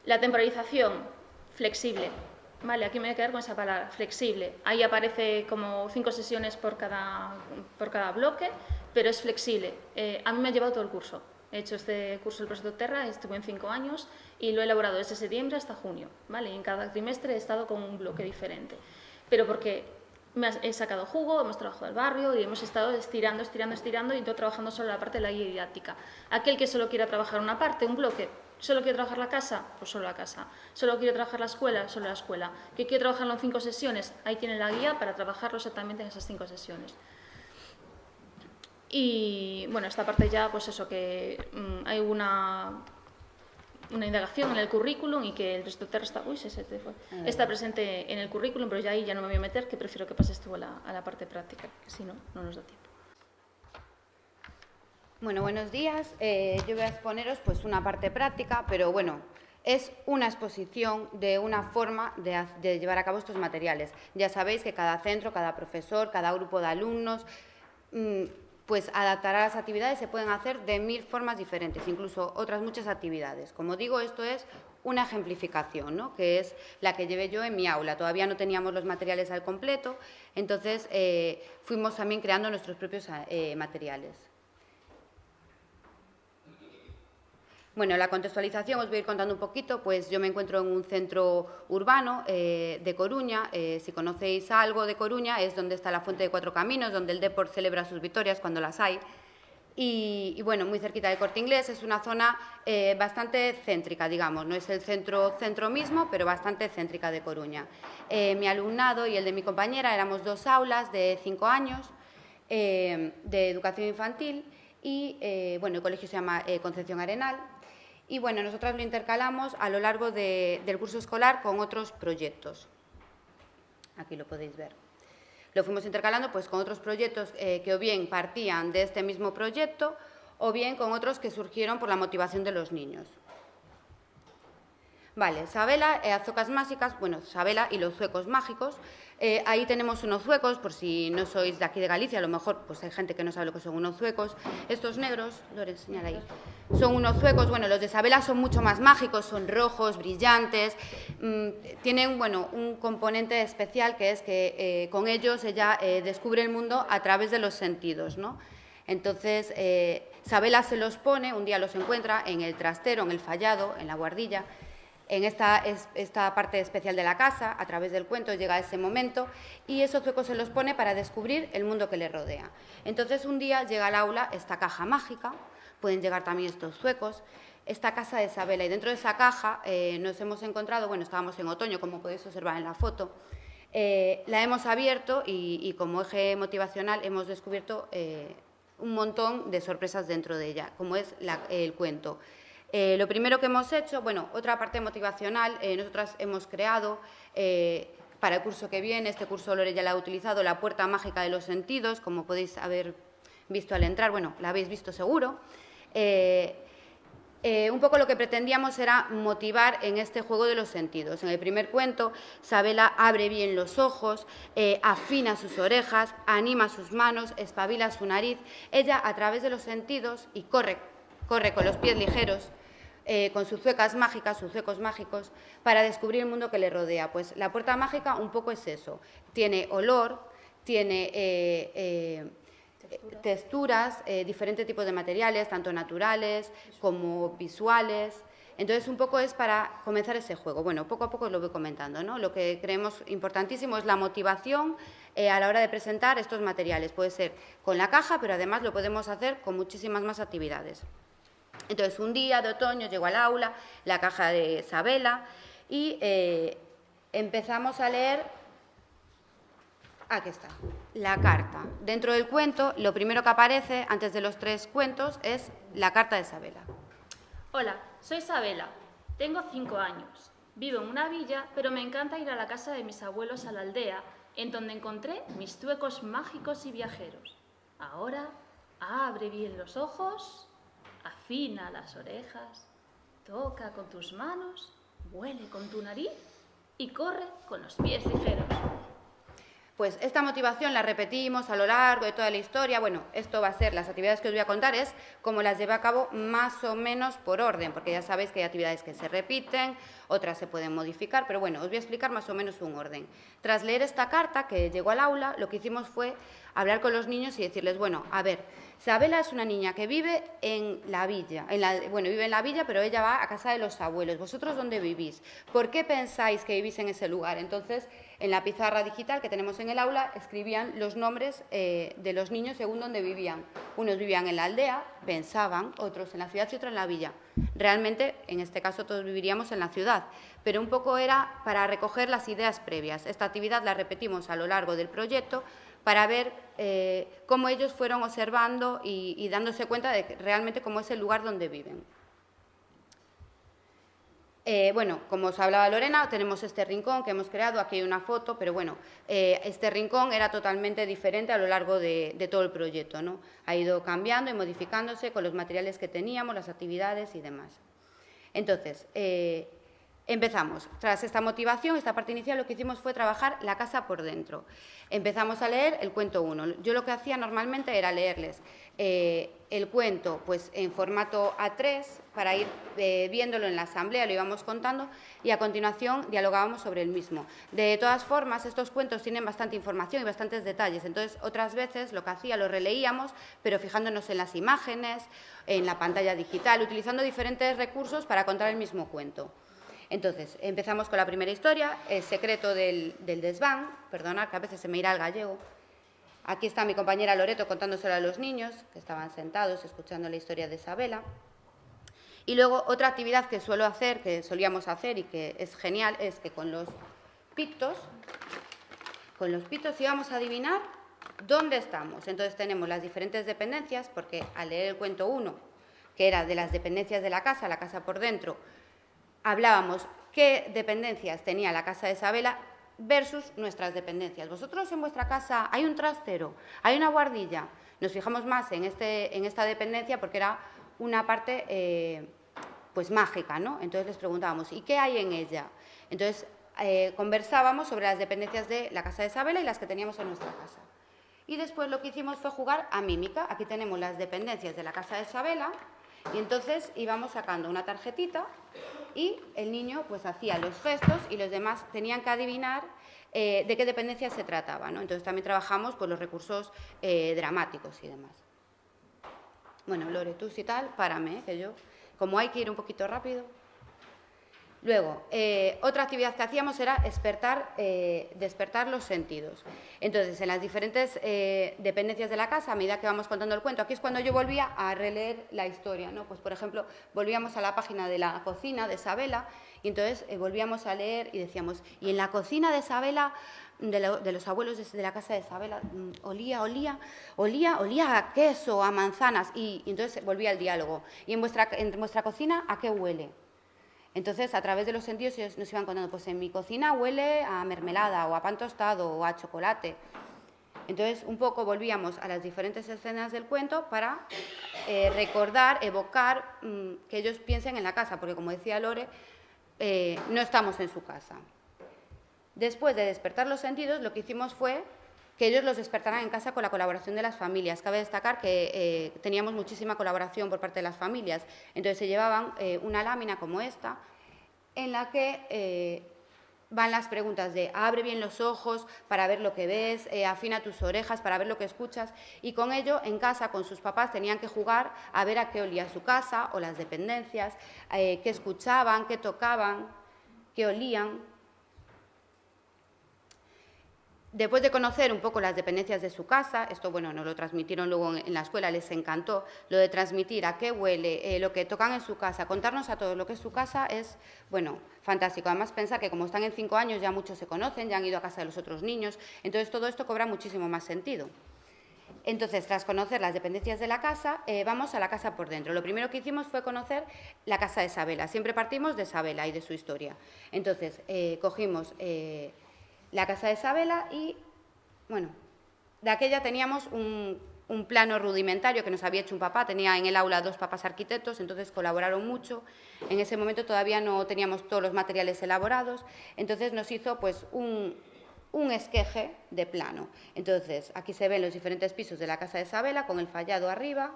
La temporalización, flexible. Vale, aquí me voy a quedar con esa palabra, flexible. Ahí aparece como 5 sesiones por cada bloque, pero es flexible. A mí me ha llevado todo el curso. He hecho este curso del proyecto Terra, estuve en 5 años y lo he elaborado desde septiembre hasta junio, ¿vale? Y en cada trimestre he estado con un bloque diferente. Pero porque he sacado jugo, hemos trabajado al barrio y hemos estado estirando y todo trabajando solo la parte de la guía didáctica. Aquel que solo quiera trabajar una parte, un bloque, solo quiere trabajar la casa, pues solo la casa. Solo quiere trabajar la escuela, solo la escuela. ¿Que quiere trabajarlo en 5 sesiones? Ahí tiene la guía para trabajarlo exactamente en esas 5 sesiones. Y bueno, esta parte ya, pues eso, que hay una indagación en el currículum y que el resto de Terra está presente en el currículum, pero ya ahí ya no me voy a meter, que prefiero que pases tú a la parte práctica, que si no, no nos da tiempo. Bueno, buenos días. Yo voy a exponeros pues una parte práctica, pero bueno, es una exposición de una forma de llevar a cabo estos materiales. Ya sabéis que cada centro, cada profesor, cada grupo de alumnos pues adaptará las actividades, se pueden hacer de 1000 formas diferentes, incluso otras muchas actividades. Como digo, esto es una ejemplificación, ¿no? Que es la que llevé yo en mi aula. Todavía no teníamos los materiales al completo, entonces fuimos también creando nuestros propios materiales. Bueno, la contextualización os voy a ir contando un poquito, pues yo me encuentro en un centro urbano de Coruña. Si conocéis algo de Coruña, es donde está la Fuente de Cuatro Caminos, donde el Depor celebra sus victorias cuando las hay. Y bueno, muy cerquita del Corte Inglés, es una zona bastante céntrica, digamos, no es el centro mismo, pero bastante céntrica de Coruña. Mi alumnado y el de mi compañera éramos 2 aulas de 5 años de educación infantil y bueno, el colegio se llama Concepción Arenal. Y bueno, nosotras lo intercalamos a lo largo del curso escolar con otros proyectos. Aquí lo podéis ver. lo fuimos intercalando pues, con otros proyectos que o bien partían de este mismo proyecto o bien con otros que surgieron por la motivación de los niños. Vale, Sabela e as zocas máxicas, bueno, Sabela y los zuecos mágicos. Ahí tenemos unos zuecos, por si no sois de aquí de Galicia, a lo mejor pues hay gente que no sabe lo que son unos zuecos. Estos negros, Lore, señala ahí, son unos zuecos, bueno, los de Sabela son mucho más mágicos, son rojos, brillantes, tienen, bueno, un componente especial que es que con ellos ella descubre el mundo a través de los sentidos, ¿no? Entonces, Sabela se los pone, un día los encuentra en el trastero, en el fallado, en la guardilla, en esta parte especial de la casa, a través del cuento llega ese momento y esos zuecos se los pone para descubrir el mundo que le rodea. Entonces un día llega al aula esta caja mágica, pueden llegar también estos zuecos, esta casa de Sabela y dentro de esa caja nos hemos encontrado, bueno, estábamos en otoño como podéis observar en la foto, la hemos abierto y como eje motivacional hemos descubierto un montón de sorpresas dentro de ella, como es el cuento. Lo primero que hemos hecho, bueno, otra parte motivacional, nosotras hemos creado para el curso que viene, este curso Lore ya la ha utilizado, la puerta mágica de los sentidos, como podéis haber visto al entrar, bueno, la habéis visto seguro. Un poco lo que pretendíamos era motivar en este juego de los sentidos. En el primer cuento, Sabela abre bien los ojos, afina sus orejas, anima sus manos, espabila su nariz. Ella, a través de los sentidos, y corre con los pies ligeros, con sus zuecas mágicas, sus zuecos mágicos, para descubrir el mundo que le rodea. Pues la puerta mágica un poco es eso. Tiene olor, tiene texturas, diferentes tipos de materiales, tanto naturales como visuales. Entonces, un poco es para comenzar ese juego. Bueno, poco a poco os lo voy comentando, ¿no? Lo que creemos importantísimo es la motivación a la hora de presentar estos materiales. Puede ser con la caja, pero además lo podemos hacer con muchísimas más actividades. Entonces, un día de otoño llegó al aula la caja de Sabela y empezamos a leer, aquí está, la carta. Dentro del cuento, lo primero que aparece, antes de los 3 cuentos, es la carta de Sabela. Hola, soy Sabela, tengo 5 años. Vivo en una villa, pero me encanta ir a la casa de mis abuelos a la aldea, en donde encontré mis zuecos mágicos y viajeros. Ahora, abre bien los ojos, afina las orejas, toca con tus manos, huele con tu nariz y corre con los pies ligeros. Pues esta motivación la repetimos a lo largo de toda la historia. Bueno, esto va a ser, las actividades que os voy a contar es como las llevé a cabo más o menos por orden, porque ya sabéis que hay actividades que se repiten, otras se pueden modificar, pero bueno, os voy a explicar más o menos un orden. Tras leer esta carta que llegó al aula, lo que hicimos fue hablar con los niños y decirles, bueno, a ver, Sabela es una niña que vive en la villa, vive en la villa, pero ella va a casa de los abuelos. ¿Vosotros dónde vivís? ¿Por qué pensáis que vivís en ese lugar? Entonces, en la pizarra digital que tenemos en el aula, escribían los nombres de los niños según dónde vivían. Unos vivían en la aldea, pensaban, otros en la ciudad y otros en la villa. Realmente, en este caso, todos viviríamos en la ciudad, pero un poco era para recoger las ideas previas. Esta actividad la repetimos a lo largo del proyecto para ver cómo ellos fueron observando y dándose cuenta de realmente cómo es el lugar donde viven. Bueno, como os hablaba Lorena, tenemos este rincón que hemos creado, aquí hay una foto, pero bueno, este rincón era totalmente diferente a lo largo de todo el proyecto, ¿no? Ha ido cambiando y modificándose con los materiales que teníamos, las actividades y demás. Entonces, empezamos. Tras esta motivación, esta parte inicial, lo que hicimos fue trabajar la casa por dentro. Empezamos a leer el cuento 1. Yo lo que hacía normalmente era leerles el cuento pues, en formato A3 para ir viéndolo en la asamblea, lo íbamos contando y a continuación dialogábamos sobre el mismo. De todas formas, estos cuentos tienen bastante información y bastantes detalles, entonces otras veces lo que hacía lo releíamos, pero fijándonos en las imágenes, en la pantalla digital, utilizando diferentes recursos para contar el mismo cuento. Entonces, empezamos con la primera historia, el secreto del desván, perdonad que a veces se me irá el gallego. Aquí está mi compañera Loreto contándoselo a los niños, que estaban sentados escuchando la historia de Sabela. Y luego, otra actividad que suelo hacer, que solíamos hacer y que es genial, es que con los pitos íbamos a adivinar dónde estamos. Entonces, tenemos las diferentes dependencias, porque al leer el cuento 1, que era de las dependencias de la casa por dentro, hablábamos qué dependencias tenía la casa de Sabela versus nuestras dependencias. Vosotros en vuestra casa hay un trastero, hay una guardilla. Nos fijamos más en esta dependencia porque era una parte pues mágica, ¿no? Entonces les preguntábamos, ¿y qué hay en ella? Entonces conversábamos sobre las dependencias de la casa de Isabela y las que teníamos en nuestra casa. Y después lo que hicimos fue jugar a mímica. Aquí tenemos las dependencias de la casa de Isabela y entonces íbamos sacando una tarjetita y el niño pues hacía los gestos y los demás tenían que adivinar de qué dependencia se trataba, ¿no? Entonces también trabajamos con los recursos dramáticos y demás. Bueno, Lore, tú si tal, párame, que yo, como hay que ir un poquito rápido. Luego, otra actividad que hacíamos era despertar los sentidos. Entonces, en las diferentes dependencias de la casa, a medida que vamos contando el cuento, aquí es cuando yo volvía a releer la historia, ¿no? Pues, por ejemplo, volvíamos a la página de la cocina de Isabela y entonces volvíamos a leer y decíamos, y en la cocina de Isabela, de los abuelos de la casa de Isabela, olía a queso, a manzanas, y entonces volvía el diálogo. Y en vuestra cocina, ¿a qué huele? Entonces, a través de los sentidos ellos nos iban contando, pues en mi cocina huele a mermelada o a pan tostado o a chocolate. Entonces, un poco volvíamos a las diferentes escenas del cuento para recordar, evocar, que ellos piensen en la casa, porque como decía Lore, no estamos en su casa. Después de despertar los sentidos, lo que hicimos fue que ellos los despertaran en casa con la colaboración de las familias. Cabe destacar que teníamos muchísima colaboración por parte de las familias. Entonces se llevaban una lámina como esta, en la que van las preguntas de abre bien los ojos para ver lo que ves, afina tus orejas para ver lo que escuchas, y con ello en casa con sus papás tenían que jugar a ver a qué olía su casa o las dependencias, qué escuchaban, qué tocaban, qué olían. Después de conocer un poco las dependencias de su casa, esto bueno, nos lo transmitieron luego en la escuela, les encantó, lo de transmitir a qué huele, lo que tocan en su casa, contarnos a todos lo que es su casa es, bueno, fantástico. Además, pensar que como están en 5 años ya muchos se conocen, ya han ido a casa de los otros niños, entonces todo esto cobra muchísimo más sentido. Entonces, tras conocer las dependencias de la casa, vamos a la casa por dentro. Lo primero que hicimos fue conocer la casa de Isabela. Siempre partimos de Isabela y de su historia. Entonces, cogimos la casa de Isabela y, bueno, de aquella teníamos un plano rudimentario que nos había hecho un papá, tenía en el aula 2 papás arquitectos, entonces colaboraron mucho. En ese momento todavía no teníamos todos los materiales elaborados, entonces nos hizo pues un esqueje de plano. Entonces, aquí se ven los diferentes pisos de la casa de Isabela con el fallado arriba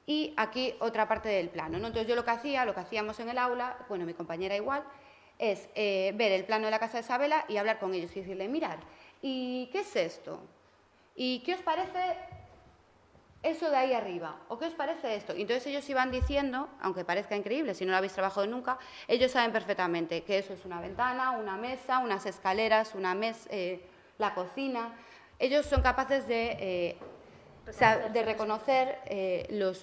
y aquí otra parte del plano, ¿no? Entonces yo lo que hacíamos en el aula, bueno, mi compañera igual, es ver el plano de la casa de Isabela y hablar con ellos y decirle, mirad, ¿y qué es esto? ¿Y qué os parece eso de ahí arriba? ¿O qué os parece esto? Y entonces ellos iban diciendo, aunque parezca increíble, si no lo habéis trabajado nunca, ellos saben perfectamente que eso es una ventana, una mesa, unas escaleras, la cocina. Ellos son capaces de reconocer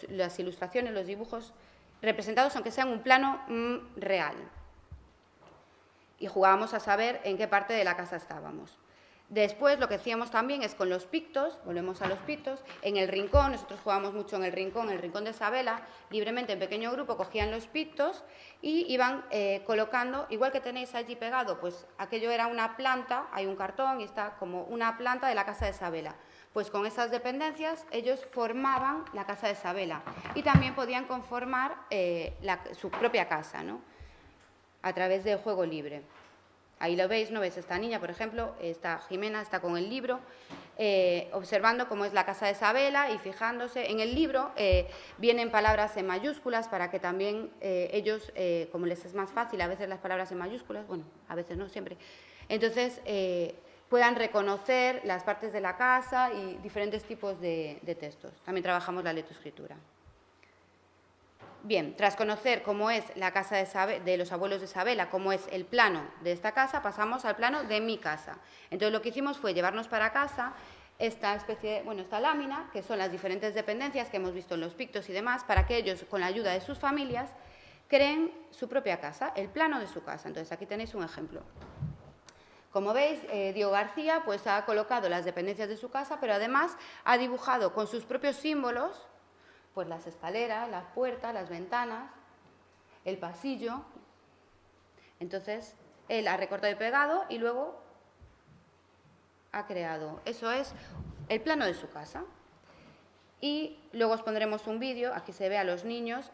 las ilustraciones, los dibujos representados, aunque sean un plano real. Y jugábamos a saber en qué parte de la casa estábamos. Después lo que hacíamos también es con los pictos, volvemos a los pictos, en el rincón, nosotros jugábamos mucho en el rincón de Isabela, libremente en pequeño grupo cogían los pictos y iban colocando, igual que tenéis allí pegado, pues aquello era una planta, hay un cartón y está como una planta de la casa de Isabela. Pues con esas dependencias ellos formaban la casa de Isabela y también podían conformar su propia casa, ¿no? A través del juego libre. Ahí lo veis, ¿no? ¿Ves? Esta niña, por ejemplo, Jimena está con el libro, observando cómo es la casa de Isabela y fijándose. En el libro vienen palabras en mayúsculas para que también ellos, como les es más fácil a veces las palabras en mayúsculas, bueno, a veces no, siempre, entonces puedan reconocer las partes de la casa y diferentes tipos de textos. También trabajamos la lectoescritura. Bien, tras conocer cómo es la casa de los abuelos de Isabela, cómo es el plano de esta casa, pasamos al plano de mi casa. Entonces lo que hicimos fue llevarnos para casa esta lámina, que son las diferentes dependencias que hemos visto en los pictos y demás, para que ellos, con la ayuda de sus familias, creen su propia casa, el plano de su casa. Entonces aquí tenéis un ejemplo. Como veis, Diego García pues, ha colocado las dependencias de su casa, pero además ha dibujado con sus propios símbolos pues las escaleras, las puertas, las ventanas, el pasillo. Entonces, él ha recortado y pegado y luego ha creado. Eso es el plano de su casa. Y luego os pondremos un vídeo, aquí se ve a los niños,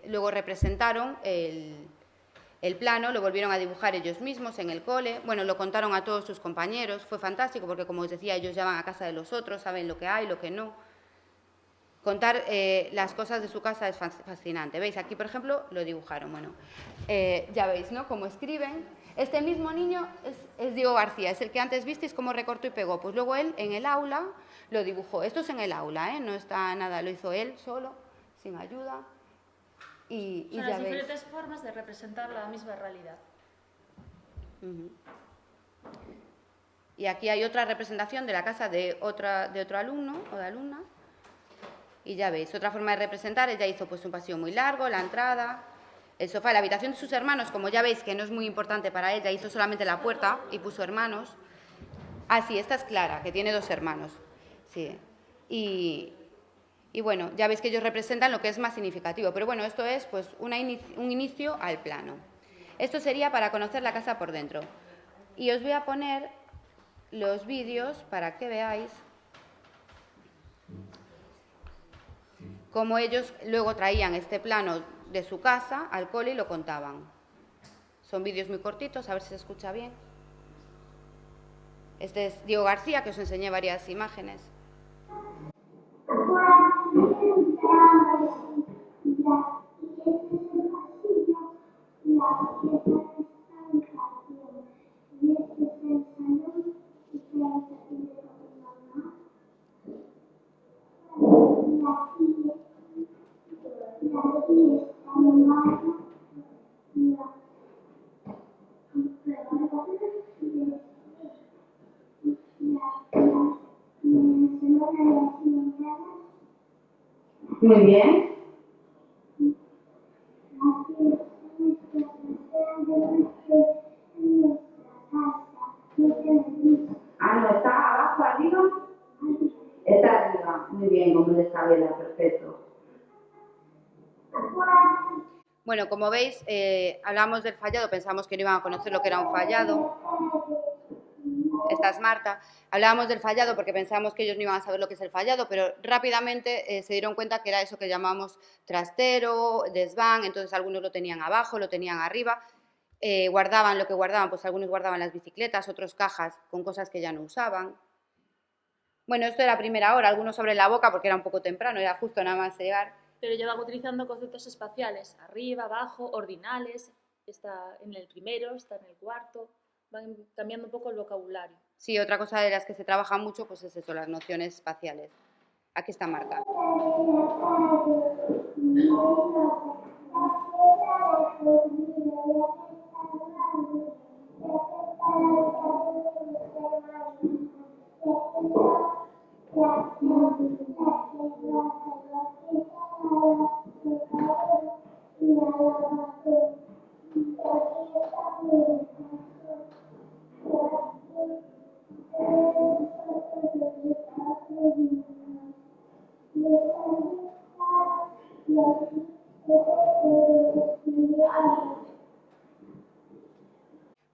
luego representaron el plano, lo volvieron a dibujar ellos mismos en el cole, bueno, lo contaron a todos sus compañeros, fue fantástico porque, como os decía, ellos ya van a casa de los otros, saben lo que hay, lo que no. Contar las cosas de su casa es fascinante. ¿Veis? Aquí, por ejemplo, lo dibujaron. Bueno, ya veis, ¿no?, cómo escriben. Este mismo niño es Diego García, es el que antes visteis cómo recortó y pegó. Pues luego él, en el aula, lo dibujó. Esto es en el aula, no está nada, lo hizo él solo, sin ayuda. Y Son ya las veis. diferentes formas de representar la misma realidad. Y aquí hay otra representación de la casa de otro alumno o de alumna. Y ya veis, otra forma de representar, ella hizo pues un pasillo muy largo, la entrada, el sofá, la habitación de sus hermanos, como ya veis que no es muy importante para ella, hizo solamente la puerta y puso hermanos. Ah, sí, esta es Clara, que tiene 2 hermanos. Sí. Y bueno, ya veis que ellos representan lo que es más significativo. Pero bueno, esto es pues un inicio al plano. Esto sería para conocer la casa por dentro. Y os voy a poner los vídeos para que veáis cómo ellos luego traían este plano de su casa al cole y lo contaban. Son vídeos muy cortitos, a ver si se escucha bien. Este es Diego García, que os enseñé varias imágenes. Muy bien. Ah, no, ¿está abajo, arriba? Está arriba. Muy bien, como de Isabela, perfecto. Bueno, como veis, hablamos del fallado, pensamos que no iban a conocer lo que era un fallado. Esta es Marta. Hablábamos del fallado porque pensábamos que ellos no iban a saber lo que es el fallado, pero rápidamente se dieron cuenta que era eso que llamamos trastero, desván, entonces algunos lo tenían abajo, lo tenían arriba, guardaban lo que guardaban, pues algunos guardaban las bicicletas, otros cajas con cosas que ya no usaban. Bueno, esto era primera hora, algunos sobre la boca porque era un poco temprano, era justo nada más llegar. Pero ya van utilizando conceptos espaciales, arriba, abajo, ordinales, está en el primero, está en el cuarto, van cambiando un poco el vocabulario. Sí, otra cosa de las que se trabaja mucho pues es eso, las nociones espaciales. Aquí está Marta.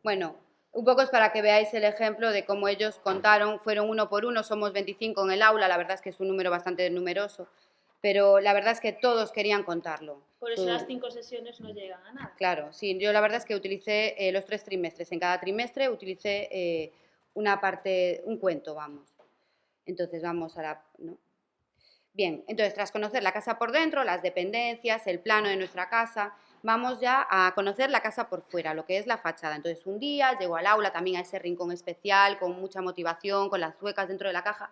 Bueno, un poco es para que veáis el ejemplo de cómo ellos contaron, fueron uno por uno, somos 25 en el aula, la verdad es que es un número bastante numeroso, pero la verdad es que todos querían contarlo. Por eso las 5 sesiones no llegan a nada. Claro, sí, yo la verdad es que utilicé los 3 trimestres, en cada trimestre utilicé una parte, un cuento, vamos. Entonces vamos a la... ¿no? Bien, entonces tras conocer la casa por dentro, las dependencias, el plano de nuestra casa, vamos ya a conocer la casa por fuera, lo que es la fachada. Entonces un día llego al aula, también a ese rincón especial, con mucha motivación, con las zuecas dentro de la caja.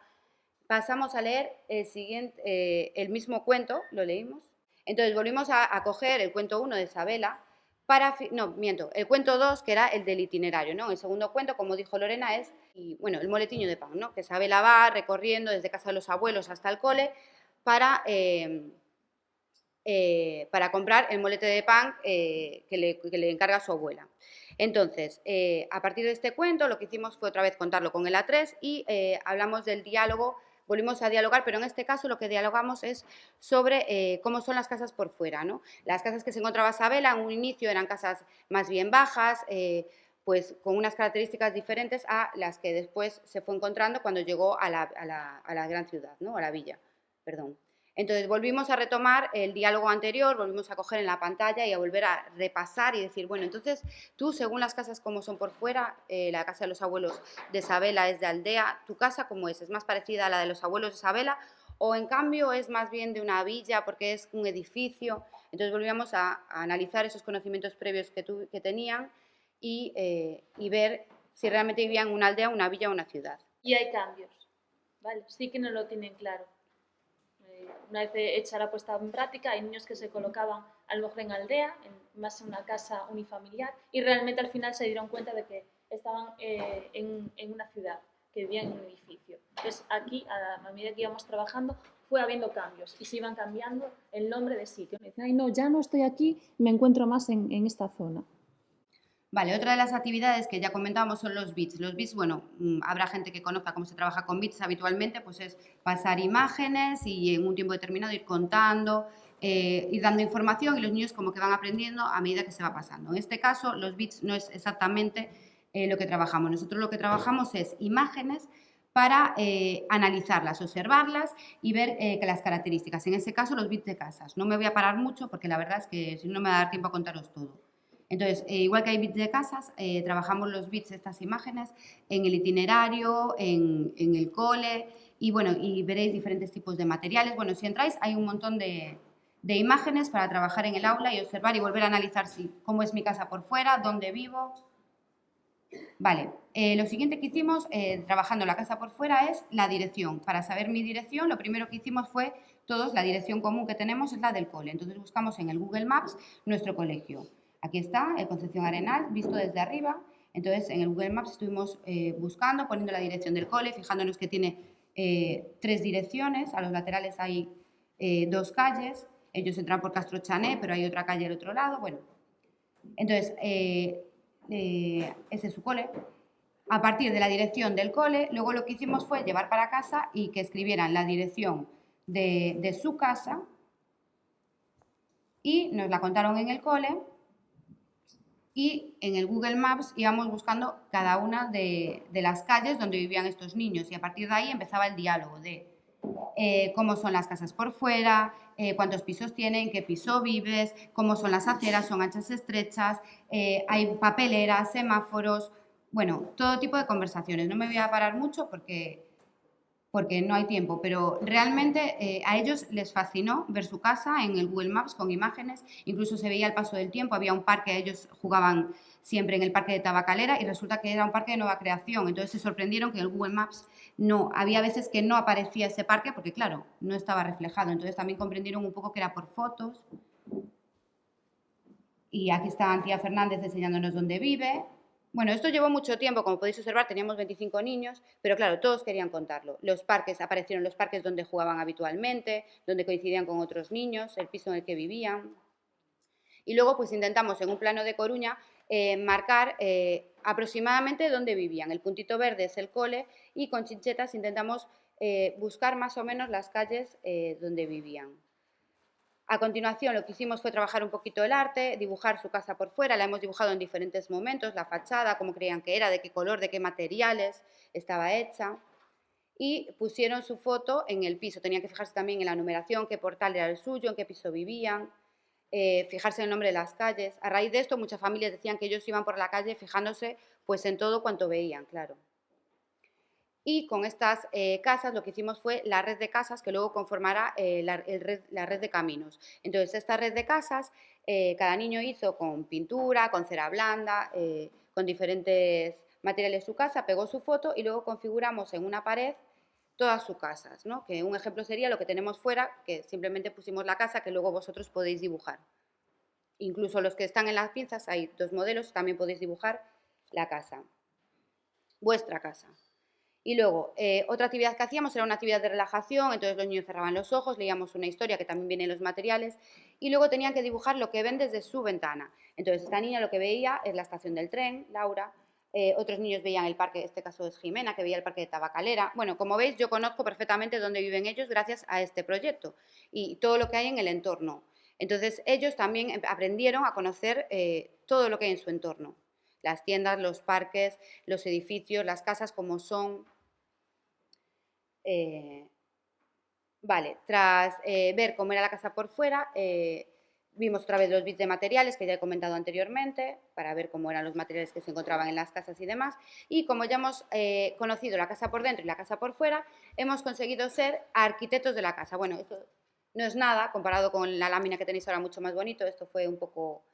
Pasamos a leer el mismo cuento, lo leímos. Entonces volvimos a coger el cuento 1 de Isabela, el cuento 2, que era el del itinerario, ¿no? El segundo cuento, como dijo Lorena, es el moletiño de pan, ¿no? Que Isabela va recorriendo desde casa de los abuelos hasta el cole para comprar el molete de pan que le encarga su abuela. Entonces, a partir de este cuento, lo que hicimos fue otra vez contarlo con el A3 y hablamos del diálogo, volvimos a dialogar, pero en este caso lo que dialogamos es sobre cómo son las casas por fuera, ¿no? Las casas que se encontraba Isabela en un inicio eran casas más bien bajas, pues con unas características diferentes a las que después se fue encontrando cuando llegó a la gran ciudad, ¿no? A la villa, perdón. Entonces volvimos a retomar el diálogo anterior, volvimos a coger en la pantalla y a volver a repasar y decir, bueno, entonces tú, según las casas como son por fuera, la casa de los abuelos de Isabela es de aldea, ¿tu casa cómo es? ¿Es más parecida a la de los abuelos de Isabela o en cambio es más bien de una villa porque es un edificio? Entonces volvíamos a analizar esos conocimientos previos que tenían y ver si realmente vivían en una aldea, una villa o una ciudad. Y hay cambios, ¿vale? Sí que no lo tienen claro. Una vez hecha la puesta en práctica, hay niños que se colocaban a lo mejor en aldea, más en una casa unifamiliar, y realmente al final se dieron cuenta de que estaban en una ciudad, que vivían en un edificio. Entonces aquí, a medida que íbamos trabajando, fue habiendo cambios y se iban cambiando el nombre de sitio. Me dicen, ay no, ya no estoy aquí, me encuentro más en esta zona. Vale, otra de las actividades que ya comentábamos son los bits. Los bits, bueno, habrá gente que conozca cómo se trabaja con bits habitualmente, pues es pasar imágenes y en un tiempo determinado ir contando, ir dando información y los niños como que van aprendiendo a medida que se va pasando. En este caso, los bits no es exactamente lo que trabajamos. Nosotros lo que trabajamos es imágenes para analizarlas, observarlas y ver que las características. En ese caso, los bits de casas. No me voy a parar mucho porque la verdad es que si no me va a dar tiempo a contaros todo. Entonces, igual que hay bits de casas, trabajamos los bits, estas imágenes, en el itinerario, en el cole, y bueno, y veréis diferentes tipos de materiales. Bueno, si entráis hay un montón de imágenes para trabajar en el aula y observar y volver a analizar cómo es mi casa por fuera, dónde vivo. Vale, lo siguiente que hicimos trabajando la casa por fuera es la dirección. Para saber mi dirección, lo primero que hicimos fue, todos, la dirección común que tenemos es la del cole. Entonces buscamos en el Google Maps nuestro colegio. Aquí está, el Concepción Arenal, visto desde arriba. Entonces, en el Google Maps estuvimos buscando, poniendo la dirección del cole, fijándonos que tiene 3 direcciones. A los laterales hay 2 calles. Ellos entran por Castro Chané, pero hay otra calle al otro lado. Bueno, entonces, ese es su cole. A partir de la dirección del cole, luego lo que hicimos fue llevar para casa y que escribieran la dirección de su casa y nos la contaron en el cole. Y en el Google Maps íbamos buscando cada una de las calles donde vivían estos niños y a partir de ahí empezaba el diálogo de cómo son las casas por fuera, cuántos pisos tienen, qué piso vives, cómo son las aceras, son anchas, estrechas, hay papeleras, semáforos, bueno, todo tipo de conversaciones. No me voy a parar mucho porque no hay tiempo, pero realmente a ellos les fascinó ver su casa en el Google Maps con imágenes, incluso se veía el paso del tiempo, había un parque, ellos jugaban siempre en el parque de Tabacalera y resulta que era un parque de nueva creación, entonces se sorprendieron que en el Google Maps no, había veces que no aparecía ese parque porque claro, no estaba reflejado, entonces también comprendieron un poco que era por fotos. Y aquí está Antía Fernández enseñándonos dónde vive. Bueno, esto llevó mucho tiempo, como podéis observar, teníamos 25 niños, pero claro, todos querían contarlo. Los parques, aparecieron los parques donde jugaban habitualmente, donde coincidían con otros niños, el piso en el que vivían. Y luego pues intentamos en un plano de Coruña marcar aproximadamente dónde vivían. El puntito verde es el cole y con chinchetas intentamos buscar más o menos las calles donde vivían. A continuación, lo que hicimos fue trabajar un poquito el arte, dibujar su casa por fuera, la hemos dibujado en diferentes momentos, la fachada, cómo creían que era, de qué color, de qué materiales estaba hecha. Y pusieron su foto en el piso, tenían que fijarse también en la numeración, qué portal era el suyo, en qué piso vivían, fijarse en el nombre de las calles. A raíz de esto, muchas familias decían que ellos iban por la calle fijándose pues, en todo cuanto veían, claro. Y con estas casas lo que hicimos fue la red de casas que luego conformará la red de caminos. Entonces, esta red de casas, cada niño hizo con pintura, con cera blanda, con diferentes materiales su casa, pegó su foto y luego configuramos en una pared todas sus casas, ¿no? Que un ejemplo sería lo que tenemos fuera, que simplemente pusimos la casa que luego vosotros podéis dibujar. Incluso los que están en las pinzas, hay 2 modelos, también podéis dibujar la casa, vuestra casa. Y luego, otra actividad que hacíamos era una actividad de relajación, entonces los niños cerraban los ojos, leíamos una historia que también viene en los materiales, y luego tenían que dibujar lo que ven desde su ventana. Entonces, esta niña lo que veía es la estación del tren, Laura, otros niños veían el parque, en este caso es Jimena, que veía el parque de Tabacalera. Bueno, como veis, yo conozco perfectamente dónde viven ellos gracias a este proyecto y todo lo que hay en el entorno. Entonces, ellos también aprendieron a conocer todo lo que hay en su entorno. las tiendas, los parques, los edificios, las casas como son. Vale, tras ver cómo era la casa por fuera, vimos otra vez los bits de materiales que ya he comentado anteriormente, para ver cómo eran los materiales que se encontraban en las casas y demás. Y como ya hemos conocido la casa por dentro y la casa por fuera, hemos conseguido ser arquitectos de la casa. Bueno, esto no es nada, comparado con la lámina que tenéis ahora mucho más bonito, esto fue un poco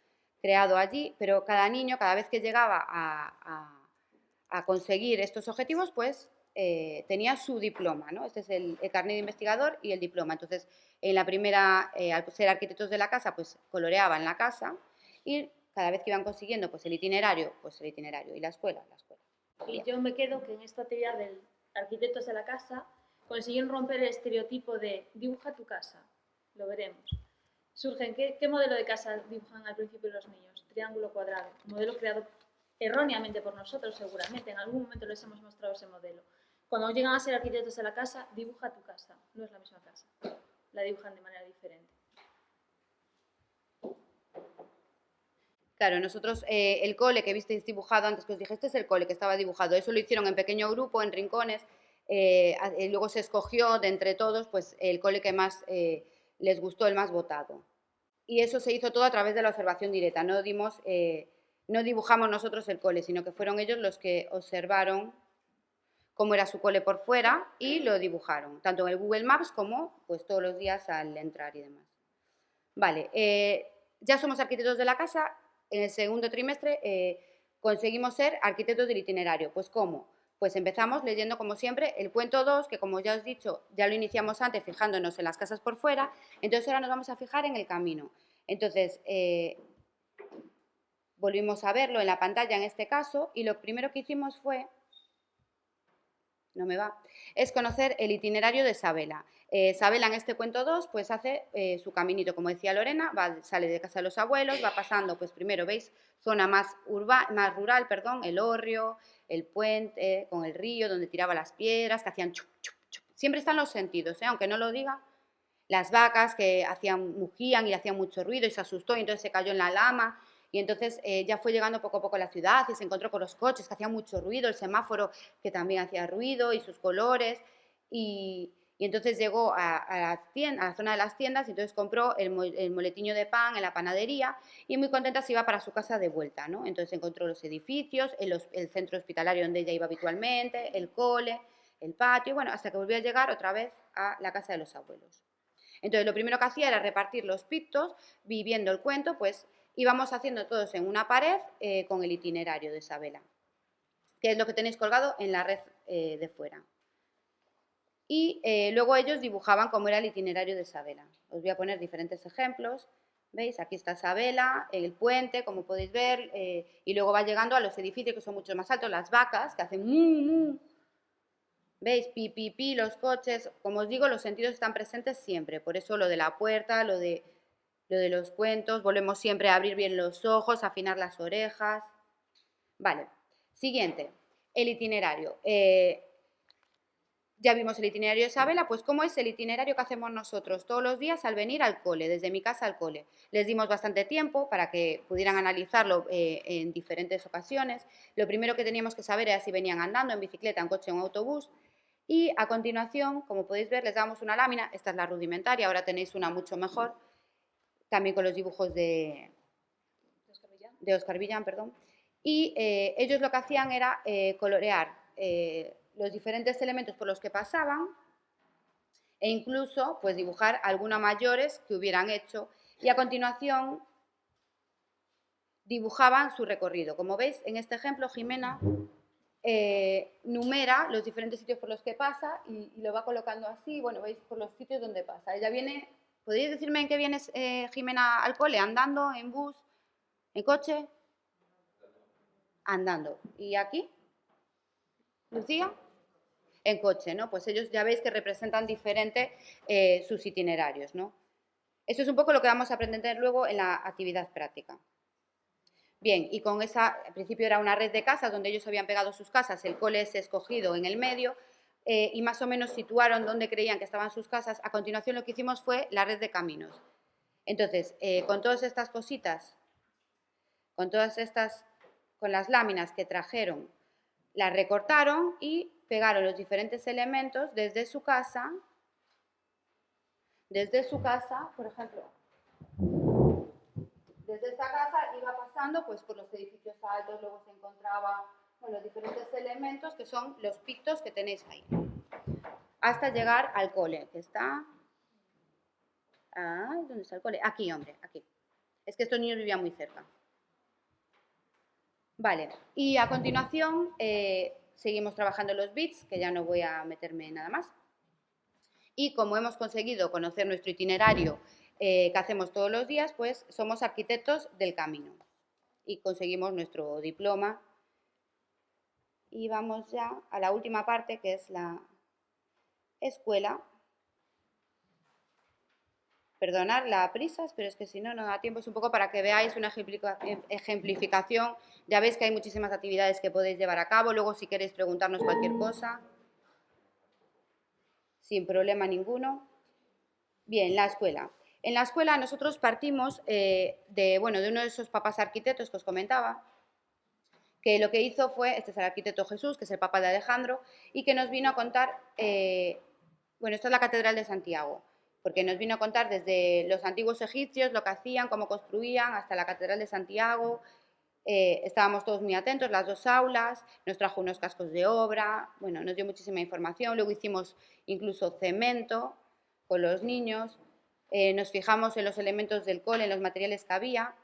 creado allí, pero cada niño, cada vez que llegaba a conseguir estos objetivos, pues tenía su diploma, ¿no? Este es el carnet de investigador y el diploma. Entonces, en la primera, al ser arquitectos de la casa, pues coloreaban la casa y cada vez que iban consiguiendo pues el itinerario, y la escuela. Y yo me quedo que en esta actividad del arquitectos de la casa consiguieron romper el estereotipo de dibuja tu casa, lo veremos. Surgen, ¿qué modelo de casa dibujan al principio los niños? Triángulo, cuadrado, modelo creado erróneamente por nosotros seguramente, en algún momento les hemos mostrado ese modelo. Cuando llegan a ser arquitectos de la casa, dibuja tu casa, no es la misma casa, la dibujan de manera diferente. Claro, nosotros el cole que visteis dibujado antes, que os dije, este es el cole que estaba dibujado, eso lo hicieron en pequeño grupo, en rincones, luego se escogió de entre todos pues el cole que más les gustó, el más votado. Y eso se hizo todo a través de la observación directa, no dibujamos nosotros el cole, sino que fueron ellos los que observaron cómo era su cole por fuera y lo dibujaron, tanto en el Google Maps como pues todos los días al entrar y demás. Vale, ya somos arquitectos de la casa. En el segundo trimestre conseguimos ser arquitectos del itinerario. Pues ¿cómo? Pues empezamos leyendo, como siempre, el cuento 2, que como ya os he dicho, ya lo iniciamos antes fijándonos en las casas por fuera, entonces ahora nos vamos a fijar en el camino. Entonces, volvimos a verlo en la pantalla en este caso, y lo primero que hicimos fue, es conocer el itinerario de Sabela. Sabela en este cuento 2 pues hace su caminito, como decía Lorena, sale de casa de los abuelos, va pasando, pues primero veis zona más rural, el hórreo, el puente con el río donde tiraba las piedras, que hacían chup, chup, chup. Siempre están los sentidos, aunque no lo diga. Las vacas que mugían y hacían mucho ruido y se asustó y entonces se cayó en la lama. Y entonces ya fue llegando poco a poco a la ciudad y se encontró con los coches que hacían mucho ruido, el semáforo que también hacía ruido y sus colores. Y entonces llegó a la zona de las tiendas y entonces compró el moletiño de pan en la panadería y muy contenta se iba para su casa de vuelta, ¿no? Entonces encontró los edificios, el centro hospitalario donde ella iba habitualmente, el cole, el patio, bueno, hasta que volvió a llegar otra vez a la casa de los abuelos. Entonces lo primero que hacía era repartir los pictos, viviendo el cuento, pues íbamos haciendo todos en una pared con el itinerario de Sabela, que es lo que tenéis colgado en la red de fuera. Y luego ellos dibujaban cómo era el itinerario de Sabela. Os voy a poner diferentes ejemplos. ¿Veis? Aquí está Sabela, el puente, como podéis ver, y luego va llegando a los edificios que son mucho más altos, las vacas, que hacen mu, mu. ¿Veis? Pi, pi, pi, los coches. Como os digo, los sentidos están presentes siempre. Por eso lo de la puerta, lo de los cuentos, volvemos siempre a abrir bien los ojos, afinar las orejas. Vale, siguiente, el itinerario. Ya vimos el itinerario de Sabela, pues ¿cómo es el itinerario que hacemos nosotros todos los días al venir al cole, desde mi casa al cole? Les dimos bastante tiempo para que pudieran analizarlo en diferentes ocasiones. Lo primero que teníamos que saber era si venían andando, en bicicleta, en coche o en autobús. Y a continuación, como podéis ver, les damos una lámina, esta es la rudimentaria, ahora tenéis una mucho mejor, también con los dibujos de Óscar Villán, perdón. Y ellos lo que hacían era colorear los diferentes elementos por los que pasaban e incluso pues dibujar algunos mayores que hubieran hecho y a continuación dibujaban su recorrido. Como veis en este ejemplo, Jimena numera los diferentes sitios por los que pasa y lo va colocando así, bueno, veis por los sitios donde pasa. Ella viene, ¿podéis decirme en qué vienes, Jimena, al cole? ¿Andando, en bus, en coche? Andando. ¿Y aquí? ¿Lucía? En coche, ¿no? Pues ellos ya veis que representan diferente sus itinerarios, ¿no? Eso es un poco lo que vamos a aprender luego en la actividad práctica. Bien, y con esa, al principio era una red de casas donde ellos habían pegado sus casas, el cole es escogido en el medio y más o menos situaron donde creían que estaban sus casas. A continuación lo que hicimos fue la red de caminos. Entonces, con todas estas cositas, con todas estas con las láminas que trajeron, las recortaron y pegaron los diferentes elementos desde su casa, por ejemplo, desde esta casa iba pasando pues por los edificios altos, luego se encontraba con los diferentes elementos que son los pictos que tenéis ahí, hasta llegar al cole, que está... Ah, ¿dónde está el cole? Aquí, hombre, aquí. Es que estos niños vivían muy cerca. Vale, y a continuación seguimos trabajando los bits, que ya no voy a meterme nada más. Y como hemos conseguido conocer nuestro itinerario que hacemos todos los días, pues somos arquitectos del camino y conseguimos nuestro diploma. Y vamos ya a la última parte, que es la escuela. Perdonad la prisa, pero es que si no, no da tiempo. Es un poco para que veáis una ejemplificación. Ya veis que hay muchísimas actividades que podéis llevar a cabo. Luego, si queréis preguntarnos cualquier cosa, sin problema ninguno. Bien, la escuela. En la escuela nosotros partimos de uno de esos papás arquitectos que os comentaba, que lo que hizo fue, este es el arquitecto Jesús, que es el papá de Alejandro, y que nos vino a contar, esto es la Catedral de Santiago, porque nos vino a contar desde los antiguos egipcios lo que hacían, cómo construían, hasta la Catedral de Santiago. Estábamos todos muy atentos, las dos aulas, nos trajo unos cascos de obra, nos dio muchísima información. Luego hicimos incluso cemento con los niños, nos fijamos en los elementos del cole, en los materiales que había.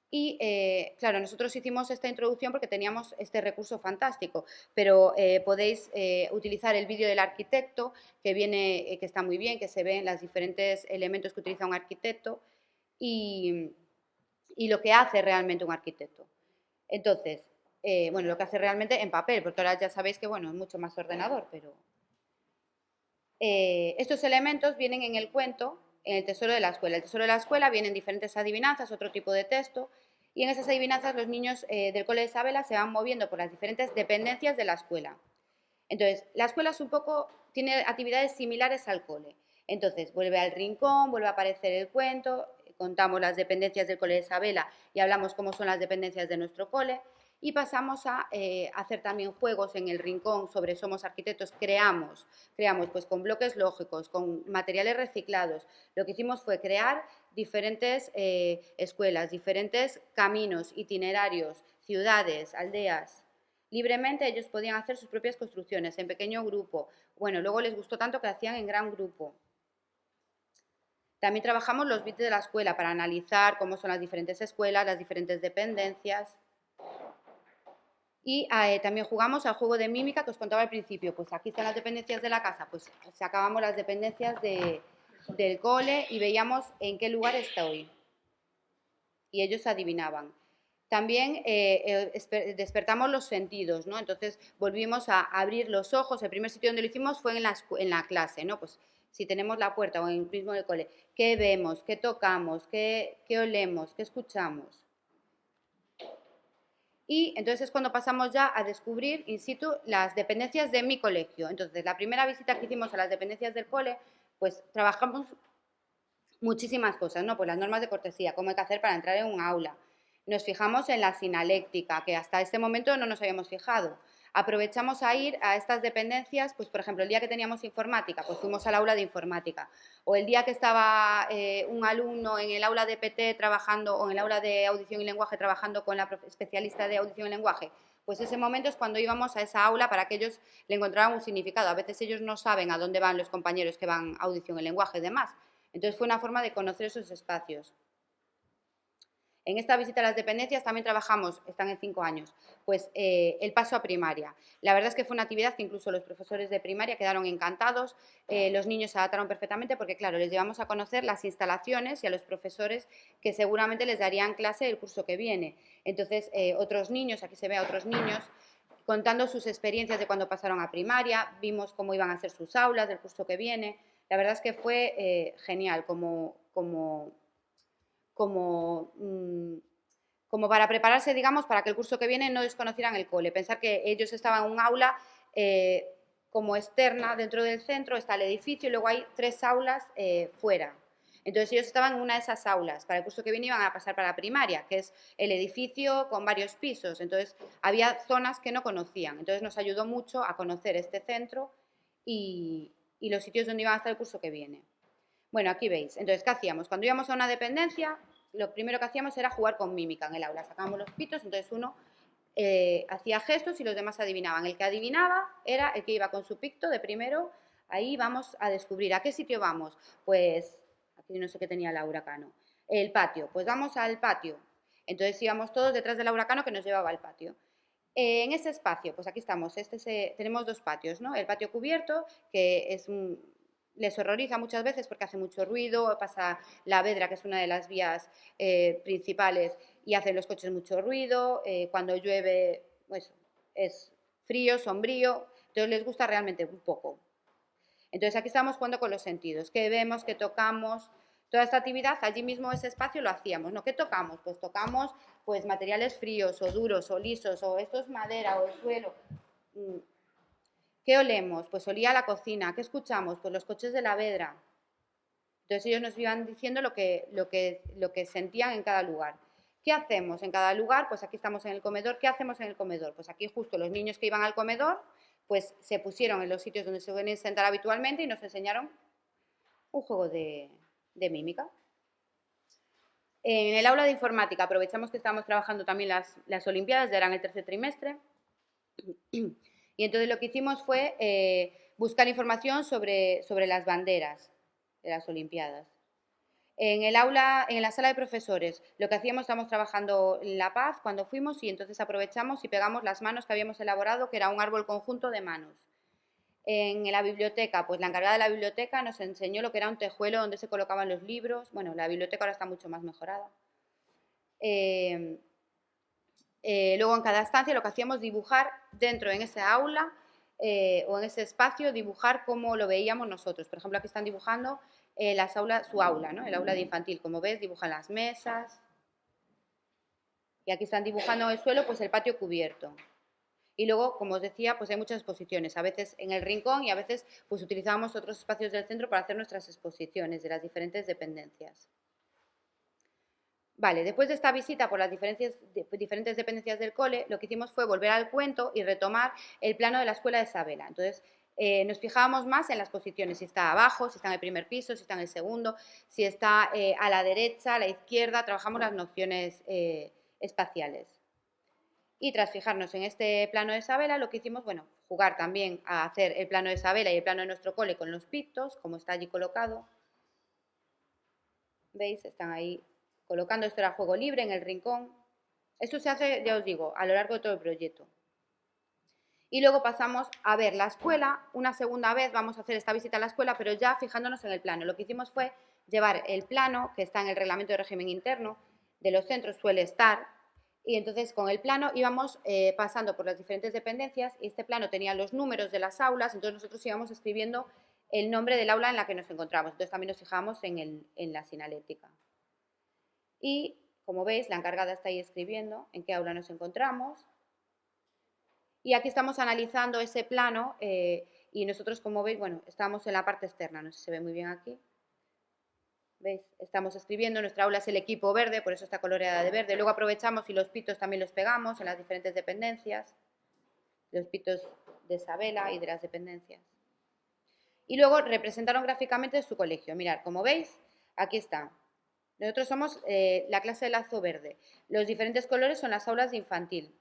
Y claro, nosotros hicimos esta introducción porque teníamos este recurso fantástico, pero podéis utilizar el vídeo del arquitecto que viene, que está muy bien, que se ven los diferentes elementos que utiliza un arquitecto y lo que hace realmente un arquitecto. Entonces, lo que hace realmente en papel, porque ahora ya sabéis que es mucho más ordenador, pero estos elementos vienen en el cuento, en el tesoro de la escuela. El tesoro de la escuela vienen diferentes adivinanzas, otro tipo de texto, y en esas adivinanzas los niños del cole de Isabela se van moviendo por las diferentes dependencias de la escuela. Entonces, la escuela es tiene actividades similares al cole. Entonces, vuelve al rincón, vuelve a aparecer el cuento, contamos las dependencias del cole de Isabela y hablamos cómo son las dependencias de nuestro cole, y pasamos a hacer también juegos en el rincón sobre Somos Arquitectos. Creamos pues con bloques lógicos, con materiales reciclados. Lo que hicimos fue crear diferentes escuelas, diferentes caminos, itinerarios, ciudades, aldeas. Libremente ellos podían hacer sus propias construcciones en pequeño grupo. Luego les gustó tanto que hacían en gran grupo. También trabajamos los bits de la escuela para analizar cómo son las diferentes escuelas, las diferentes dependencias. Y también jugamos al juego de mímica que os contaba al principio. Pues aquí están las dependencias de la casa, pues sacábamos las dependencias del cole y veíamos en qué lugar estoy. Y ellos adivinaban. También despertamos los sentidos, ¿no? Entonces volvimos a abrir los ojos. El primer sitio donde lo hicimos fue en la clase, ¿no? Pues si tenemos la puerta o en el mismo del cole, ¿qué vemos? ¿Qué tocamos? ¿Qué olemos? ¿Qué escuchamos? Y entonces es cuando pasamos ya a descubrir in situ las dependencias de mi colegio. Entonces, la primera visita que hicimos a las dependencias del cole, pues trabajamos muchísimas cosas, ¿no? Pues las normas de cortesía, cómo hay que hacer para entrar en un aula. Nos fijamos en la sinaléctica, que hasta este momento no nos habíamos fijado. Aprovechamos a ir a estas dependencias, pues por ejemplo, el día que teníamos informática, pues fuimos al aula de informática. O el día que estaba un alumno en el aula de PT trabajando, o en el aula de audición y lenguaje trabajando con la especialista de audición y lenguaje, pues ese momento es cuando íbamos a esa aula para que ellos le encontraran un significado. A veces ellos no saben a dónde van los compañeros que van a audición y lenguaje y demás. Entonces fue una forma de conocer esos espacios. En esta visita a las dependencias también trabajamos, están en 5 años, pues el paso a primaria. La verdad es que fue una actividad que incluso los profesores de primaria quedaron encantados, los niños se adaptaron perfectamente porque, claro, les llevamos a conocer las instalaciones y a los profesores que seguramente les darían clase el curso que viene. Entonces, otros niños, aquí se ve a otros niños, contando sus experiencias de cuando pasaron a primaria, vimos cómo iban a ser sus aulas del curso que viene. La verdad es que fue genial, como para prepararse, digamos, para que el curso que viene no desconocieran el cole. Pensar que ellos estaban en un aula como externa dentro del centro, está el edificio y luego hay 3 aulas fuera. Entonces ellos estaban en una de esas aulas. Para el curso que viene iban a pasar para la primaria, que es el edificio con varios pisos. Entonces había zonas que no conocían. Entonces nos ayudó mucho a conocer este centro y los sitios donde iban a estar el curso que viene. Bueno, aquí veis. Entonces, ¿qué hacíamos? Cuando íbamos a una dependencia, lo primero que hacíamos era jugar con mímica en el aula. Sacábamos los pitos, entonces uno hacía gestos y los demás adivinaban. El que adivinaba era el que iba con su picto de primero. Ahí vamos a descubrir. ¿A qué sitio vamos? Pues, aquí no sé qué tenía Laura Cano. El patio. Pues vamos al patio. Entonces íbamos todos detrás de Laura Cano que nos llevaba al patio. En ese espacio, pues aquí estamos, tenemos dos patios, ¿no? El patio cubierto, que les horroriza muchas veces porque hace mucho ruido, pasa la Vedra, que es una de las vías principales, y hacen los coches mucho ruido, cuando llueve, pues es frío, sombrío, entonces les gusta realmente un poco. Entonces aquí estamos jugando con los sentidos, que vemos, que tocamos, toda esta actividad, allí mismo ese espacio lo hacíamos, ¿no? ¿Qué tocamos? Pues tocamos pues materiales fríos o duros o lisos, o esto es madera o el suelo. ¿Qué olemos? Pues olía a la cocina. ¿Qué escuchamos? Pues los coches de la Vedra. Entonces ellos nos iban diciendo lo que sentían en cada lugar. ¿Qué hacemos en cada lugar? Pues aquí estamos en el comedor. ¿Qué hacemos en el comedor? Pues aquí justo los niños que iban al comedor pues se pusieron en los sitios donde se suelen sentar habitualmente y nos enseñaron un juego de mímica. En el aula de informática aprovechamos que estábamos trabajando también las Olimpiadas, ya eran el tercer trimestre, y entonces lo que hicimos fue buscar información sobre las banderas de las Olimpiadas. En el aula, en la sala de profesores, lo que hacíamos, estábamos trabajando la paz cuando fuimos y entonces aprovechamos y pegamos las manos que habíamos elaborado, que era un árbol conjunto de manos. En la biblioteca, pues la encargada de la biblioteca nos enseñó lo que era un tejuelo donde se colocaban los libros. Bueno, la biblioteca ahora está mucho más mejorada. Luego en cada estancia lo que hacíamos dibujar dentro en ese aula o en ese espacio, dibujar como lo veíamos nosotros. Por ejemplo, aquí están dibujando su aula, ¿no? El aula de infantil. Como ves, dibujan las mesas. Y aquí están dibujando en el suelo pues el patio cubierto. Y luego, como os decía, pues hay muchas exposiciones, a veces en el rincón y a veces pues utilizamos otros espacios del centro para hacer nuestras exposiciones de las diferentes dependencias. Vale, después de esta visita por las diferentes dependencias del cole, lo que hicimos fue volver al cuento y retomar el plano de la escuela de Sabela. Entonces, nos fijábamos más en las posiciones, si está abajo, si está en el primer piso, si está en el segundo, si está a la derecha, a la izquierda, trabajamos las nociones espaciales. Y tras fijarnos en este plano de Sabela, lo que hicimos, bueno, jugar también a hacer el plano de Sabela y el plano de nuestro cole con los pictos, como está allí colocado. ¿Veis? Están ahí colocando. Esto era juego libre en el rincón. Esto se hace, ya os digo, a lo largo de todo el proyecto. Y luego pasamos a ver la escuela. Una segunda vez vamos a hacer esta visita a la escuela, pero ya fijándonos en el plano. Lo que hicimos fue llevar el plano, que está en el reglamento de régimen interno, de los centros suele estar, y entonces con el plano íbamos pasando por las diferentes dependencias y este plano tenía los números de las aulas, entonces nosotros íbamos escribiendo el nombre del aula en la que nos encontramos. Entonces también nos fijamos en la sinaléctica. Y como veis, la encargada está ahí escribiendo en qué aula nos encontramos. Y aquí estamos analizando ese plano y nosotros, como veis, bueno, estamos en la parte externa, no sé si se ve muy bien aquí. ¿Veis? Estamos escribiendo, nuestra aula es el equipo verde, por eso está coloreada de verde. Luego aprovechamos y los pitos también los pegamos en las diferentes dependencias, los pitos de Sabela y de las dependencias. Y luego representaron gráficamente su colegio. Mirad, como veis, aquí está. Nosotros somos la clase de lazo verde. Los diferentes colores son las aulas de infantil.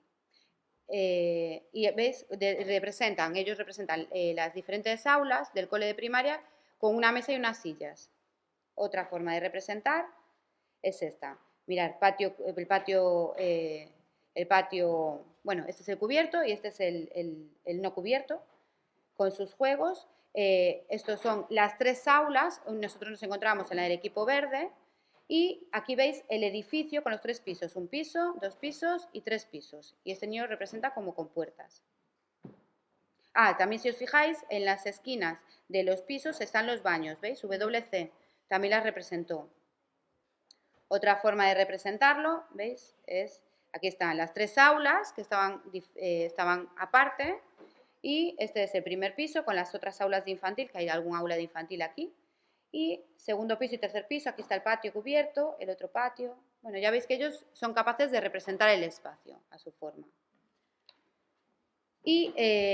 Y veis, ellos representan las diferentes aulas del cole de primaria con una mesa y unas sillas. Otra forma de representar es esta. Mirad, el patio, bueno, este es el cubierto y este es el no cubierto, con sus juegos. Estos son las tres aulas, nosotros nos encontramos en la del equipo verde, y aquí veis el edificio con los 3 pisos, 1 piso, 2 pisos y 3 pisos. Y este niño representa como con puertas. También si os fijáis, en las esquinas de los pisos están los baños, ¿veis? WC. También las representó. Otra forma de representarlo, ¿veis? Aquí están las 3 aulas que estaban aparte y este es el primer piso con las otras aulas de infantil, que hay algún aula de infantil aquí. Y segundo piso y tercer piso, aquí está el patio cubierto, el otro patio. Bueno, ya veis que ellos son capaces de representar el espacio a su forma. Y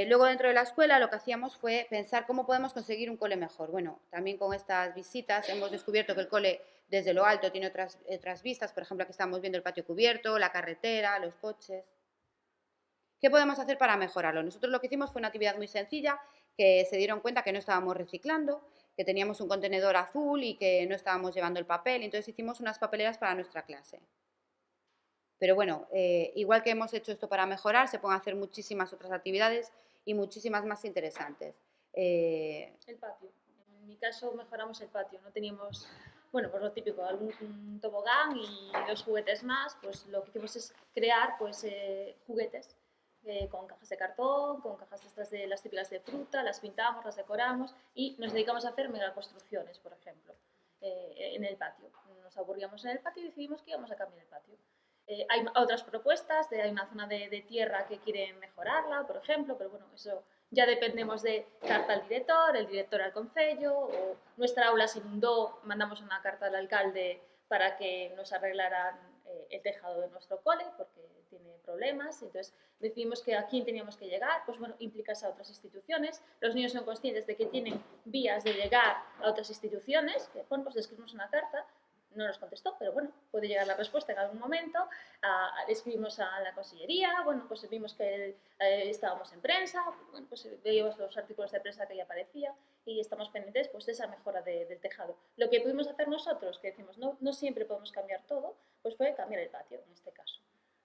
luego dentro de la escuela lo que hacíamos fue pensar cómo podemos conseguir un cole mejor. Bueno, también con estas visitas hemos descubierto que el cole desde lo alto tiene otras vistas. Por ejemplo, aquí estamos viendo el patio cubierto, la carretera, los coches. ¿Qué podemos hacer para mejorarlo? Nosotros lo que hicimos fue una actividad muy sencilla, que se dieron cuenta que no estábamos reciclando, que teníamos un contenedor azul y que no estábamos llevando el papel. Entonces hicimos unas papeleras para nuestra clase. Pero bueno, igual que hemos hecho esto para mejorar, se pueden hacer muchísimas otras actividades y muchísimas más interesantes. El patio. En mi caso mejoramos el patio. No teníamos, bueno, pues lo típico, algún tobogán y 2 juguetes más. Pues lo que hicimos es crear pues, juguetes con cajas de cartón, con cajas estas de las típicas de fruta, las pintamos, las decoramos y nos dedicamos a hacer megaconstrucciones, por ejemplo, en el patio. Nos aburríamos en el patio y decidimos que íbamos a cambiar el patio. Hay otras propuestas, hay una zona de tierra que quieren mejorarla, por ejemplo, pero bueno, eso ya dependemos de carta al director, el director al concello, o nuestra aula se inundó, mandamos una carta al alcalde para que nos arreglaran el tejado de nuestro cole, porque tiene problemas, entonces decidimos que a quién teníamos que llegar, pues bueno, implicas a otras instituciones, los niños son conscientes de que tienen vías de llegar a otras instituciones, que bueno, pues le escribimos una carta, no nos contestó, pero bueno, puede llegar la respuesta en algún momento. Escribimos a la consellería, bueno, pues vimos que estábamos en prensa, bueno, pues veíamos los artículos de prensa que ya aparecía y estamos pendientes pues, de esa mejora del tejado. Lo que pudimos hacer nosotros, que decimos, no siempre podemos cambiar todo, pues fue cambiar el patio, en este caso.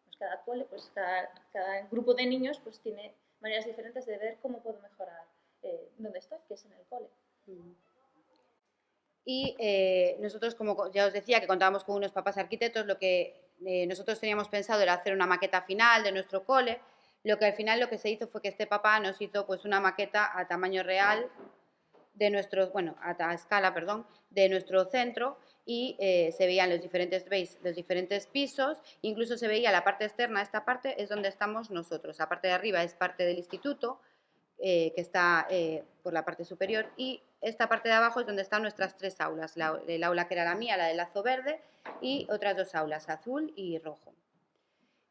Pues cada cole, pues cada grupo de niños pues tiene maneras diferentes de ver cómo puedo mejorar donde estoy, que es en el cole. Y nosotros, como ya os decía, que contábamos con unos papás arquitectos, lo que nosotros teníamos pensado era hacer una maqueta final de nuestro cole. Lo que al final lo que se hizo fue que este papá nos hizo pues una maqueta a tamaño real de nuestro, bueno, a escala, perdón, de nuestro centro y se veían los diferentes, ¿veis? Los diferentes pisos, incluso se veía la parte externa, esta parte es donde estamos nosotros, la parte de arriba es parte del instituto, que está por la parte superior, y esta parte de abajo es donde están nuestras 3 aulas, el aula que era la mía, la del lazo verde, y otras 2 aulas, azul y rojo.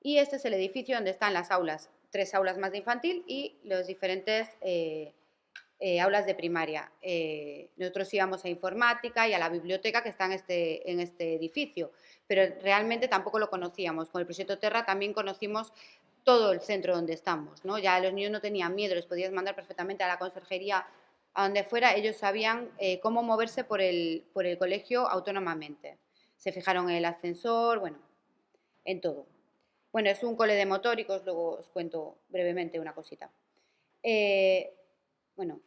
Y este es el edificio donde están las aulas, 3 aulas más de infantil y los diferentes aulas de primaria. Nosotros íbamos a informática y a la biblioteca que está en este edificio, pero realmente tampoco lo conocíamos. Con el proyecto Terra también conocimos todo el centro donde estamos, ¿no? Ya los niños no tenían miedo, les podías mandar perfectamente a la conserjería, a donde fuera, ellos sabían cómo moverse por el colegio autónomamente. Se fijaron en el ascensor, bueno, en todo. Bueno, es un cole de motóricos, luego os cuento brevemente una cosita. Bueno,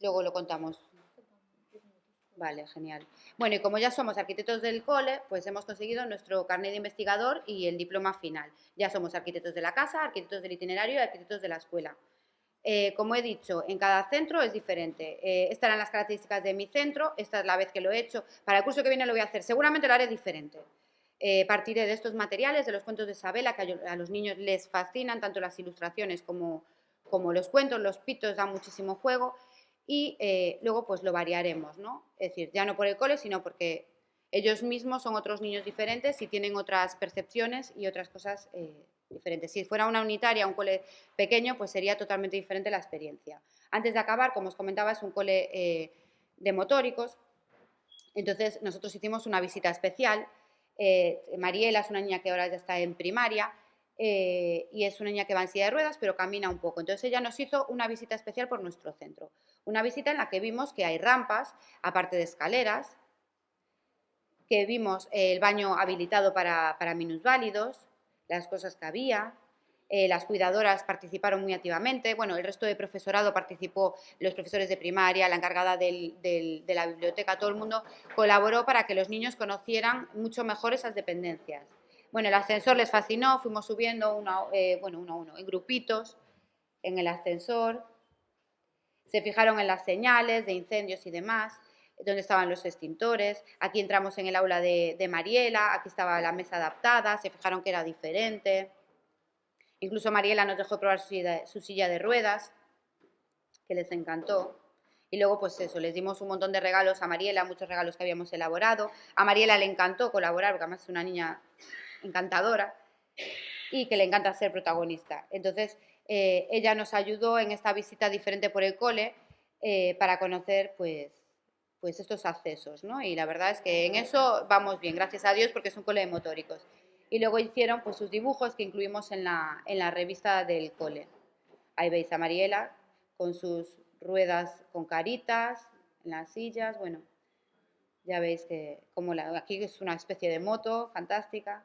luego lo contamos. Vale, genial. Bueno, y como ya somos arquitectos del cole, pues hemos conseguido nuestro carnet de investigador y el diploma final. Ya somos arquitectos de la casa, arquitectos del itinerario y arquitectos de la escuela. Como he dicho, en cada centro es diferente. Estas eran las características de mi centro, esta es la vez que lo he hecho. Para el curso que viene lo voy a hacer, seguramente lo haré diferente. Partiré de estos materiales, de los cuentos de Isabela, que a los niños les fascinan, tanto las ilustraciones como los cuentos, los pitos dan muchísimo juego. Y luego pues lo variaremos, ¿no? Es decir, ya no por el cole, sino porque ellos mismos son otros niños diferentes y tienen otras percepciones y otras cosas diferentes. Si fuera una unitaria, un cole pequeño, pues sería totalmente diferente la experiencia. Antes de acabar, como os comentaba, es un cole de motóricos, entonces nosotros hicimos una visita especial. Mariela es una niña que ahora ya está en primaria, y es una niña que va en silla de ruedas, pero camina un poco. Entonces ella nos hizo una visita especial por nuestro centro. Una visita en la que vimos que hay rampas, aparte de escaleras, que vimos el baño habilitado para minusválidos, las cosas que había, las cuidadoras participaron muy activamente, bueno, el resto de profesorado participó, los profesores de primaria, la encargada de la biblioteca, todo el mundo colaboró para que los niños conocieran mucho mejor esas dependencias. Bueno, el ascensor les fascinó, fuimos subiendo uno a uno, en grupitos, en el ascensor. Se fijaron en las señales de incendios y demás, donde estaban los extintores. Aquí entramos en el aula de Mariela, aquí estaba la mesa adaptada, se fijaron que era diferente. Incluso Mariela nos dejó probar su silla de ruedas, que les encantó. Y luego, pues eso, les dimos un montón de regalos a Mariela, muchos regalos que habíamos elaborado. A Mariela le encantó colaborar, porque además es una niña encantadora y que le encanta ser protagonista. Entonces, ella nos ayudó en esta visita diferente por el cole para conocer, pues estos accesos, ¿no? Y la verdad es que en eso vamos bien, gracias a Dios, porque es un cole de motóricos. Y luego hicieron pues sus dibujos que incluimos en la revista del cole. Ahí veis a Mariela con sus ruedas con caritas en las sillas, bueno, ya veis que como aquí es una especie de moto fantástica.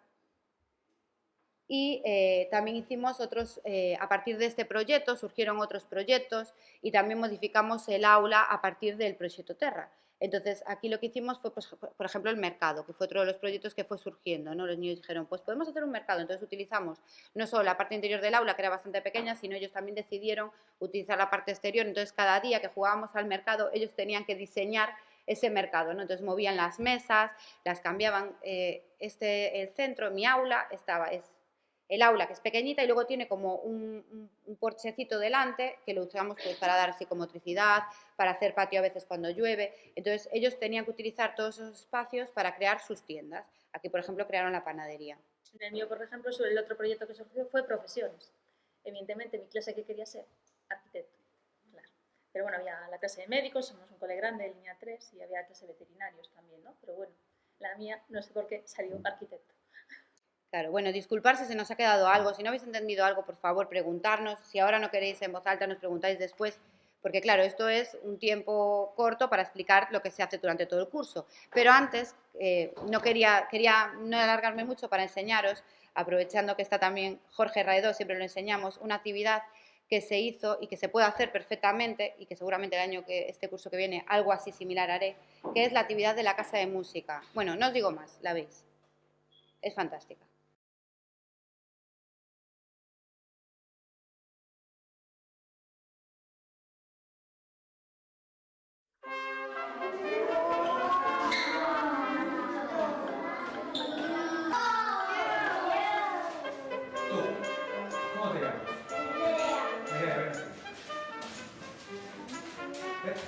Y también hicimos otros, a partir de este proyecto surgieron otros proyectos y también modificamos el aula a partir del proyecto Terra. Entonces, aquí lo que hicimos fue, pues, por ejemplo, el mercado, que fue otro de los proyectos que fue surgiendo, ¿no? Los niños dijeron, pues podemos hacer un mercado. Entonces utilizamos no solo la parte interior del aula, que era bastante pequeña, sino ellos también decidieron utilizar la parte exterior. Entonces, cada día que jugábamos al mercado, ellos tenían que diseñar ese mercado, ¿no? Entonces movían las mesas, las cambiaban. El centro, mi aula, es el aula, que es pequeñita, y luego tiene como un porchecito delante, que lo usamos pues para dar psicomotricidad, para hacer patio a veces cuando llueve. Entonces ellos tenían que utilizar todos esos espacios para crear sus tiendas. Aquí, por ejemplo, crearon la panadería. En el mío, por ejemplo, el otro proyecto que surgió fue profesiones. Evidentemente, mi clase que quería ser arquitecto, claro. Pero bueno, había la clase de médicos, somos un cole grande de línea 3, y había clase de veterinarios también, ¿no? Pero bueno, la mía, no sé por qué, salió arquitecto. Claro, bueno, disculpar si se nos ha quedado algo, si no habéis entendido algo, por favor, preguntarnos, si ahora no queréis en voz alta, nos preguntáis después, porque claro, esto es un tiempo corto para explicar lo que se hace durante todo el curso, pero antes no quería no alargarme mucho para enseñaros, aprovechando que está también Jorge Raedó, siempre lo enseñamos, una actividad que se hizo y que se puede hacer perfectamente y que seguramente este curso que viene algo así similar haré, que es la actividad de la casa de música. Bueno, no os digo más, la veis, es fantástica.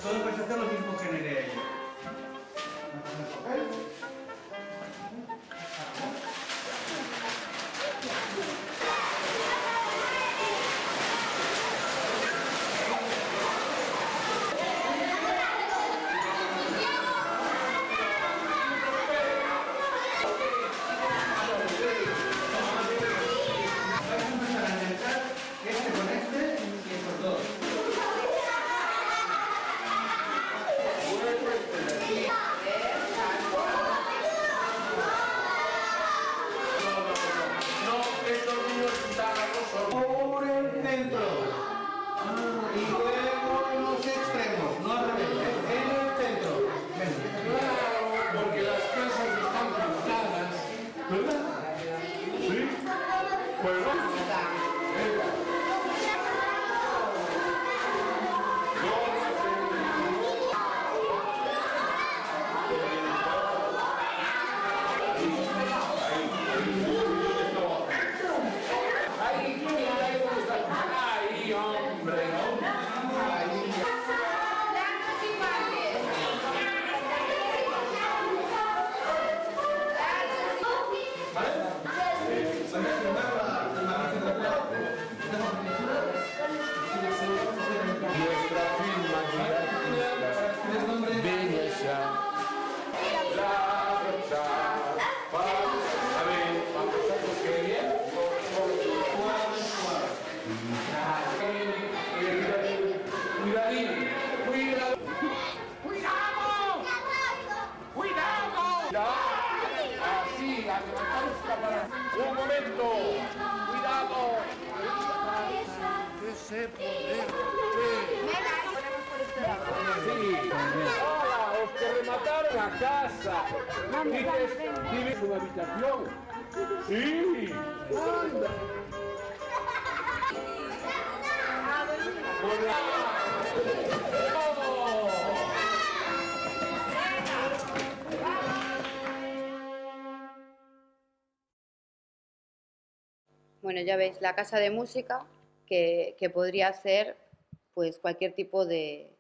Todos vais a hacer lo mismo que Nerea. Un momento, cuidado. Ese poder. Sí. Hola, os que remataron a casa. ¿Tienes una habitación? Sí. Anda. Bueno, ya veis, la casa de música que podría ser pues cualquier tipo de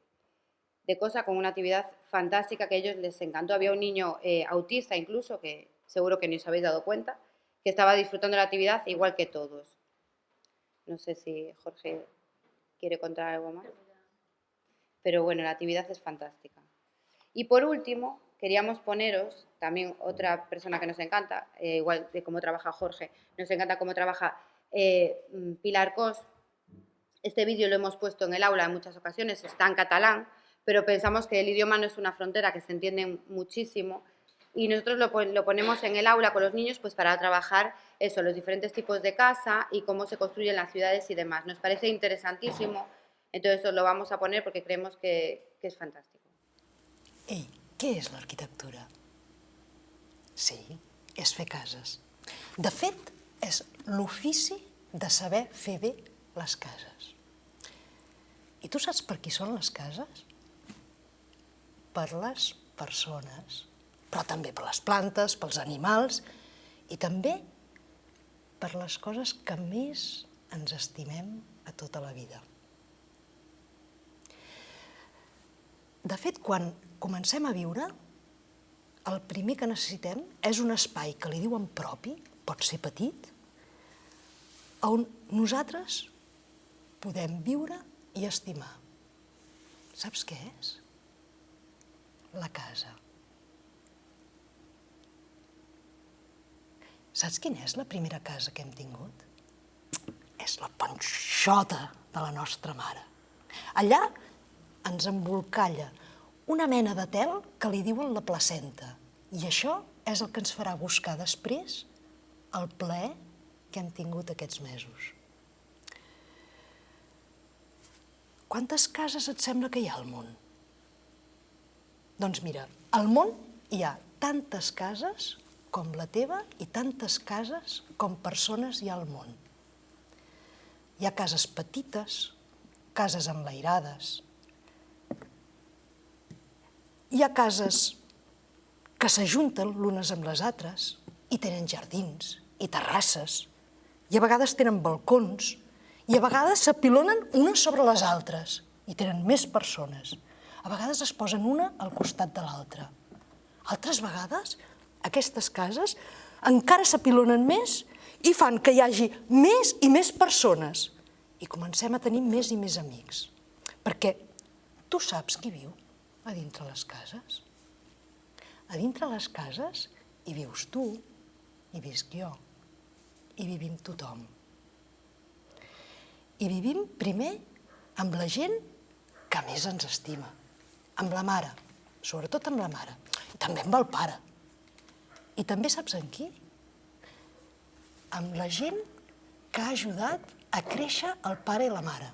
de cosa con una actividad fantástica que a ellos les encantó. Había un niño autista incluso, que seguro que ni os habéis dado cuenta, que estaba disfrutando de la actividad igual que todos. No sé si Jorge quiere contar algo más. Pero bueno, la actividad es fantástica. Y por último, queríamos poneros también otra persona que nos encanta, igual de cómo trabaja Jorge, nos encanta cómo trabaja Pilar Cos. Este vídeo lo hemos puesto en el aula en muchas ocasiones, está en catalán, pero pensamos que el idioma no es una frontera, que se entiende muchísimo, y nosotros lo ponemos en el aula con los niños pues para trabajar eso, los diferentes tipos de casa y cómo se construyen las ciudades y demás. Nos parece interesantísimo, entonces os lo vamos a poner porque creemos que és fantàstic. Ei, què és l'arquitectura? Sí, és fer cases. De fet, és l'ofici de saber fer bé les cases. I tu saps per qui són les cases? Per les persones, però també per les plantes, pels animals i també per les coses que més ens estimem a tota la vida. De fet, quan comencem a viure, el primer que necessitem és un espai que li diuen propi, pot ser petit, on nosaltres podem viure i estimar. Saps què és? La casa. Saps quina és la primera casa que hem tingut? És la panxota de la nostra mare. Allà ens embolcalla una mena de tel que li diuen la placenta. I això és el que ens farà buscar després el plaer que hem tingut aquests mesos. Quantes cases et sembla que hi ha al món? Doncs mira, al món hi ha tantes cases com la teva i tantes cases com persones hi ha al món. Hi ha cases petites, cases enlairades. Hi ha cases que s'ajunten l'unes amb les altres i tenen jardins i terrasses i a vegades tenen balcons i a vegades s'apilonen unes sobre les altres i tenen més persones. A vegades es posen una al costat de l'altra. Altres vegades aquestes cases encara s'apilonen més i fan que hi hagi més i més persones i comencem a tenir més i més amics. Perquè tu saps qui viu a dintre les cases? A dintre les cases hi vius tu, hi visc jo, hi vivim tothom. I vivim primer amb la gent que més ens estima, amb la mare, sobretot amb la mare, i també amb el pare. I també saps amb qui? Amb la gent que ha ajudat a créixer el pare i la mare,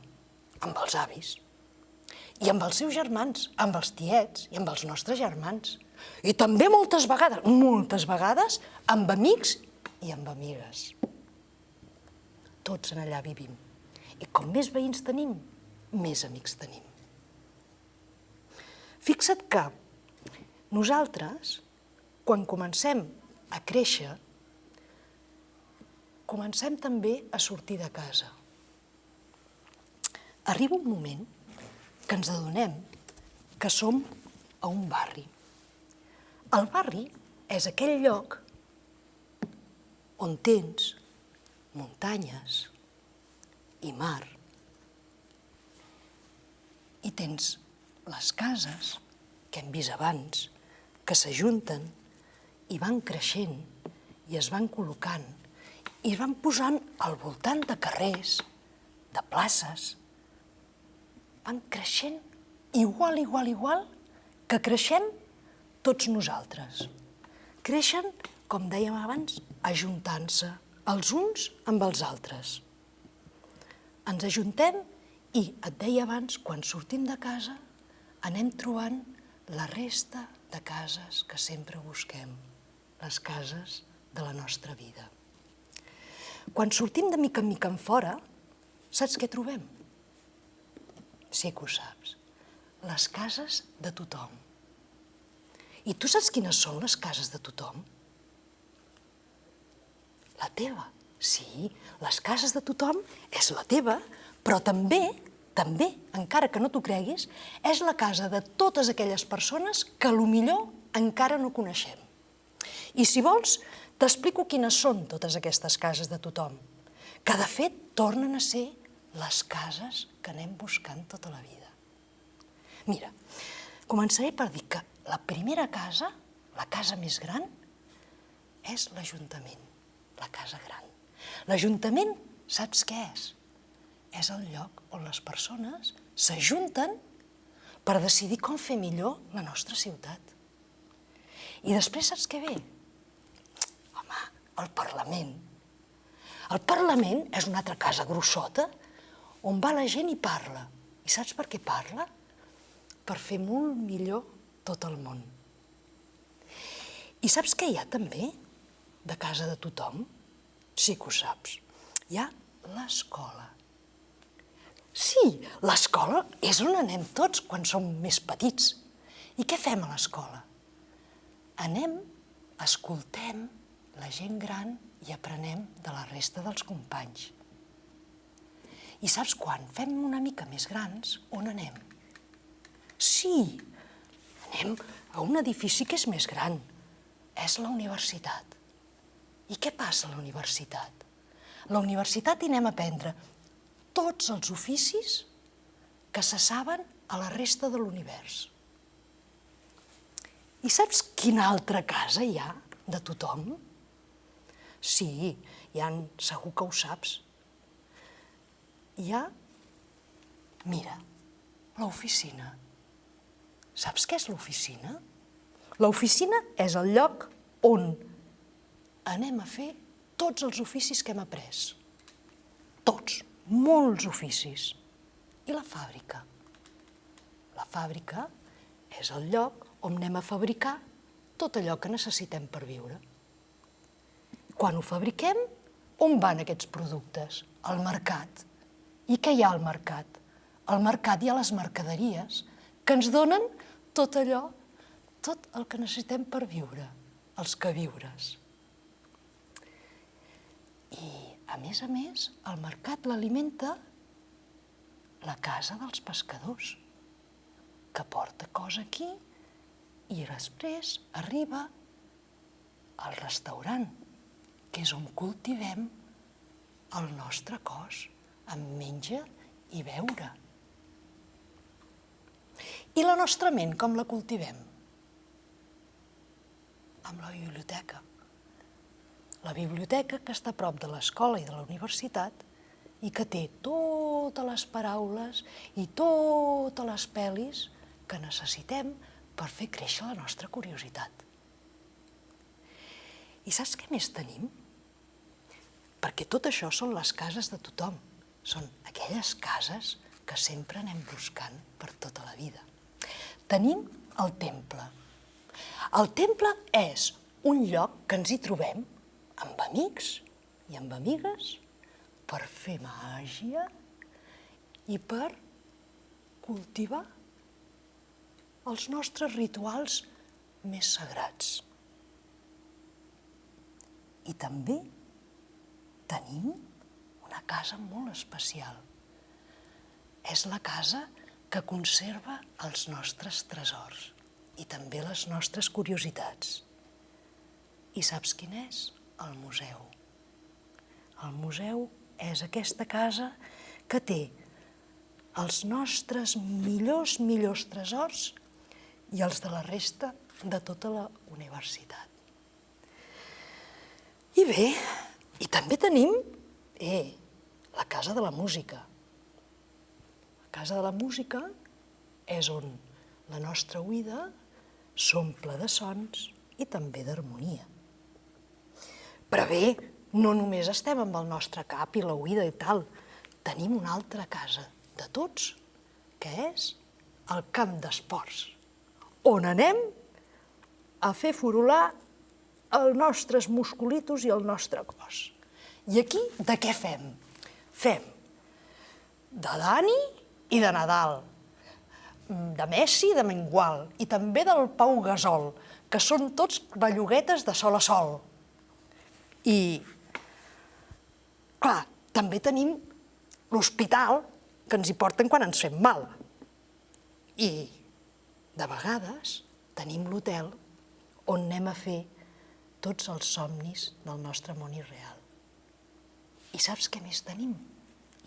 amb els avis. I amb els seus germans, amb els tiets i amb els nostres germans. I també moltes vegades, amb amics i amb amigues. Tots en allà vivim. I com més veïns tenim, més amics tenim. Fixa't que nosaltres, quan comencem a créixer, comencem també a sortir de casa. Arriba un moment que ens adonem que som a un barri. El barri és aquell lloc on tens muntanyes i mar i tens les cases que hem vist abans, que s'ajunten i van creixent i es van col·locant i es van posant al voltant de carrers, de places. Van creixent igual que creixem tots nosaltres. Creixen, com dèiem abans, ajuntant-se els uns amb els altres. Ens ajuntem i, et deia abans, quan sortim de casa, anem trobant la resta de cases que sempre busquem, les cases de la nostra vida. Quan sortim de mica en mica en fora, saps què trobem? Sí que ho saps. Les cases de tothom. I tu saps quines són les cases de tothom? La teva. Sí, les cases de tothom és la teva, però també també, encara que no t'ho creguis, és la casa de totes aquelles persones que potser encara no coneixem. I si vols, t'explico quines són totes aquestes cases de tothom, que de fet tornen a ser les cases que anem buscant tota la vida. Mira, començaré per dir que la primera casa, la casa més gran, és l'Ajuntament, la casa gran. L'Ajuntament, saps què és? És el lloc on les persones s'ajunten per decidir com fer millor la nostra ciutat. I després saps què ve? Home, el Parlament. El Parlament és una altra casa grossota on va la gent i parla. I saps per què parla? Per fer molt millor tot el món. I saps què hi ha també de casa de tothom? Sí que ho saps. Hi ha l'escola. Sí, l'escola és on anem tots quan som més petits. I què fem a l'escola? Anem, escoltem la gent gran i aprenem de la resta dels companys. I saps quan fem una mica més grans, on anem? Sí, anem a un edifici que és més gran. És la universitat. I què passa a la universitat? A la universitat hi anem a aprendre tots els oficis que se saben a la resta de l'univers. I saps quina altra casa hi ha de tothom? Sí, segur que ho saps. Hi ha, mira, l'oficina. Saps què és l'oficina? L'oficina és el lloc on anem a fer tots els oficis que hem après. Tots, molts oficis. I la fàbrica? La fàbrica és el lloc on anem a fabricar tot allò que necessitem per viure. Quan ho fabriquem, on van aquests productes? Al mercat. I què hi ha al mercat? Al mercat hi ha les mercaderies que ens donen tot allò, tot el que necessitem per viure, els queviures. I, a més, el mercat l'alimenta la casa dels pescadors, que porta cosa aquí i després arriba al restaurant, que és on cultivem el nostre cos amb menjar i beure. I la nostra ment, com la cultivem? Amb la biblioteca. La biblioteca que està a prop de l'escola i de la universitat i que té totes les paraules i totes les pel·lis que necessitem per fer créixer la nostra curiositat. I saps què més tenim? Perquè tot això són les cases de tothom. Són aquelles cases que sempre anem buscant per tota la vida. Tenim el temple. El temple és un lloc que ens hi trobem amb amics i amb amigues per fer màgia i per cultivar els nostres rituals més sagrats. I també tenim una casa molt especial. És la casa que conserva els nostres tresors i també les nostres curiositats. I saps quin és? El museu. El museu és aquesta casa que té els nostres millors tresors i els de la resta de tota la universitat. I bé, i també tenim la Casa de la Música. La Casa de la Música és on la nostra oïda s'omple de sons i també d'harmonia. Però bé, no només estem amb el nostre cap i l'oïda i tal. Tenim una altra casa de tots, que és el camp d'esports, on anem a fer furular els nostres musculitos i el nostre cos. I aquí de què fem? Fem de Dani i de Nadal, de Messi i de Mengual, i també del Pau Gasol, que són tots belluguetes de sol a sol. I, clar, també tenim l'hospital, que ens hi porten quan ens fem mal. I, de vegades, tenim l'hotel on anem a fer tots els somnis del nostre món irreal. I saps què més tenim?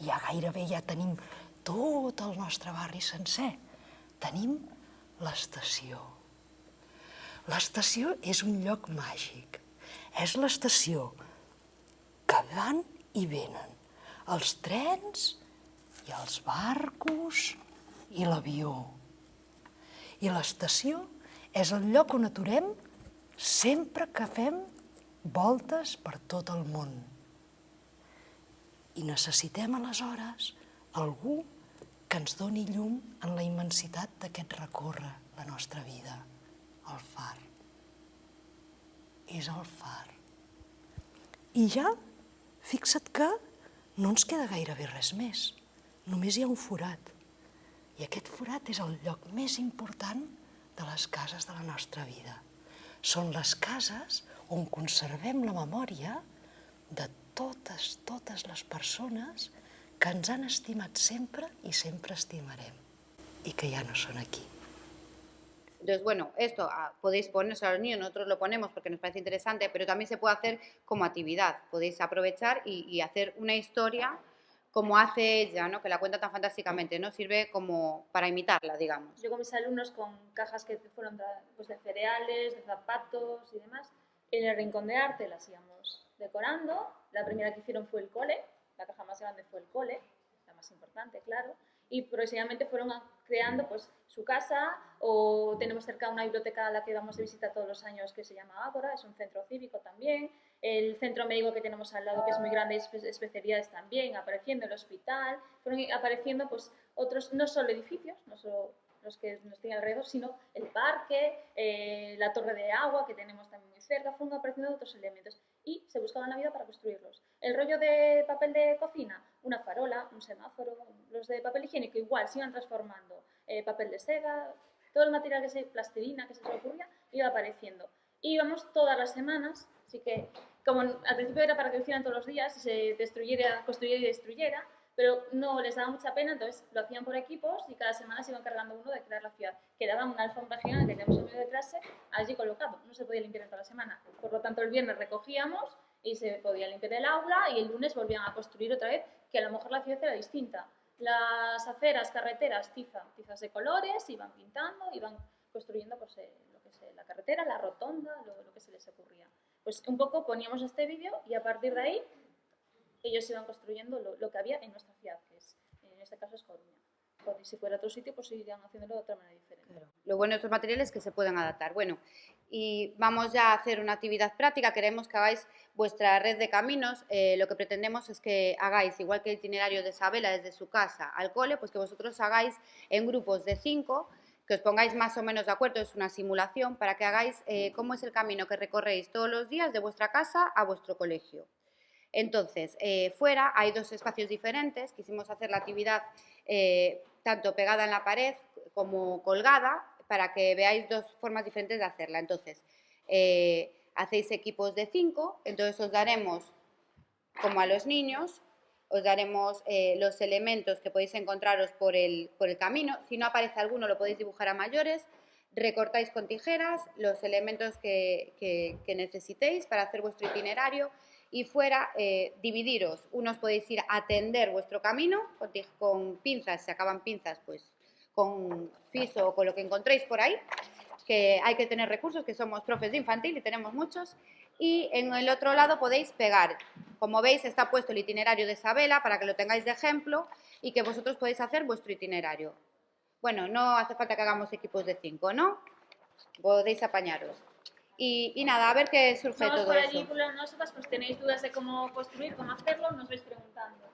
Ja gairebé ja tenim tot el nostre barri sencer. Tenim l'estació. L'estació és un lloc màgic. És l'estació que van i venen els trens i els barcos i l'avió. I l'estació és el lloc on aturem sempre que fem voltes per tot el món. I necessitem aleshores algú que ens doni llum en la immensitat d'aquest recórrer la nostra vida, el far. És el far. I ja, fixa't que no ens queda gairebé res més, només hi ha un forat. I aquest forat és el lloc més important de les cases de la nostra vida. Són les cases on conservem la memòria de totes les persones que ens han estimat sempre i sempre estimarem, y que ya no son aquí. Entonces, bueno, esto podéis ponerse a los niños, nosotros lo ponemos porque nos parece interesante, pero también se puede hacer como actividad. Podéis aprovechar y hacer una historia como hace ella, ¿no? Que la cuenta tan fantásticamente, ¿no? Sirve como para imitarla, digamos. Yo con mis alumnos con cajas que fueron pues, de cereales, de zapatos y demás, en el rincón de arte las íbamos decorando. La primera que hicieron fue el cole, la caja más grande fue el cole, la más importante, claro, y progresivamente fueron creando pues, su casa, o tenemos cerca una biblioteca a la que vamos de visita todos los años que se llama Ágora, es un centro cívico también, el centro médico que tenemos al lado que es muy grande y especialidades también, apareciendo el hospital, fueron apareciendo pues, otros, no solo edificios, no solo los que nos tienen alrededor, sino el parque, la torre de agua que tenemos también muy cerca, fueron apareciendo otros elementos y se buscaban la vida para construirlos. El rollo de papel de cocina, una farola, un semáforo, los de papel higiénico igual, se iban transformando, papel de seda, todo el material que se, plastilina que se les ocurría, iba apareciendo. Y íbamos todas las semanas, así que como al principio era para que lo hicieran todos los días y se destruyera, construyera y destruyera, pero no les daba mucha pena, entonces lo hacían por equipos y cada semana se iban cargando uno de crear la ciudad. Quedaba una alfombra gigante que teníamos en medio de clase allí colocado, no se podía limpiar en toda la semana. Por lo tanto, el viernes recogíamos y se podía limpiar el aula y el lunes volvían a construir otra vez, que a lo mejor la ciudad era distinta. Las aceras, carreteras, tizas de colores, iban pintando, iban construyendo pues, lo que es la carretera, la rotonda, lo que se les ocurría. Pues un poco poníamos este vídeo y a partir de ahí ellos iban construyendo lo que había en nuestra ciudad, que es, en este caso es Coruña. Y si fuera otro sitio, pues irían haciéndolo de otra manera diferente. Claro. Lo bueno de estos materiales es que se pueden adaptar. Bueno, y vamos ya a hacer una actividad práctica. Queremos que hagáis vuestra red de caminos. Lo que pretendemos es que hagáis, igual que el itinerario de Isabela desde su casa al cole, pues que vosotros hagáis en grupos de 5, que os pongáis más o menos de acuerdo, es una simulación, para que hagáis cómo es el camino que recorréis todos los días de vuestra casa a vuestro colegio. Entonces, fuera hay 2 espacios diferentes, quisimos hacer la actividad tanto pegada en la pared como colgada, para que veáis 2 formas diferentes de hacerla. Entonces, hacéis equipos de 5, entonces os daremos, como a los niños, os daremos los elementos que podéis encontraros por el camino. Si no aparece alguno, lo podéis dibujar a mayores. Recortáis con tijeras los elementos que necesitéis para hacer vuestro itinerario. Y fuera, dividiros. Unos podéis ir a tender vuestro camino con pinzas, si acaban pinzas, pues con fiso o con lo que encontréis por ahí, que hay que tener recursos, que somos profes de infantil y tenemos muchos. Y en el otro lado podéis pegar. Como veis, está puesto el itinerario de Isabela para que lo tengáis de ejemplo y que vosotros podéis hacer vuestro itinerario. Bueno, no hace falta que hagamos equipos de 5, ¿no? Podéis apañaros. Y nada, a ver qué surge todo eso. Nosotras, pues tenéis dudas de cómo construir, cómo hacerlo, nos vais preguntando.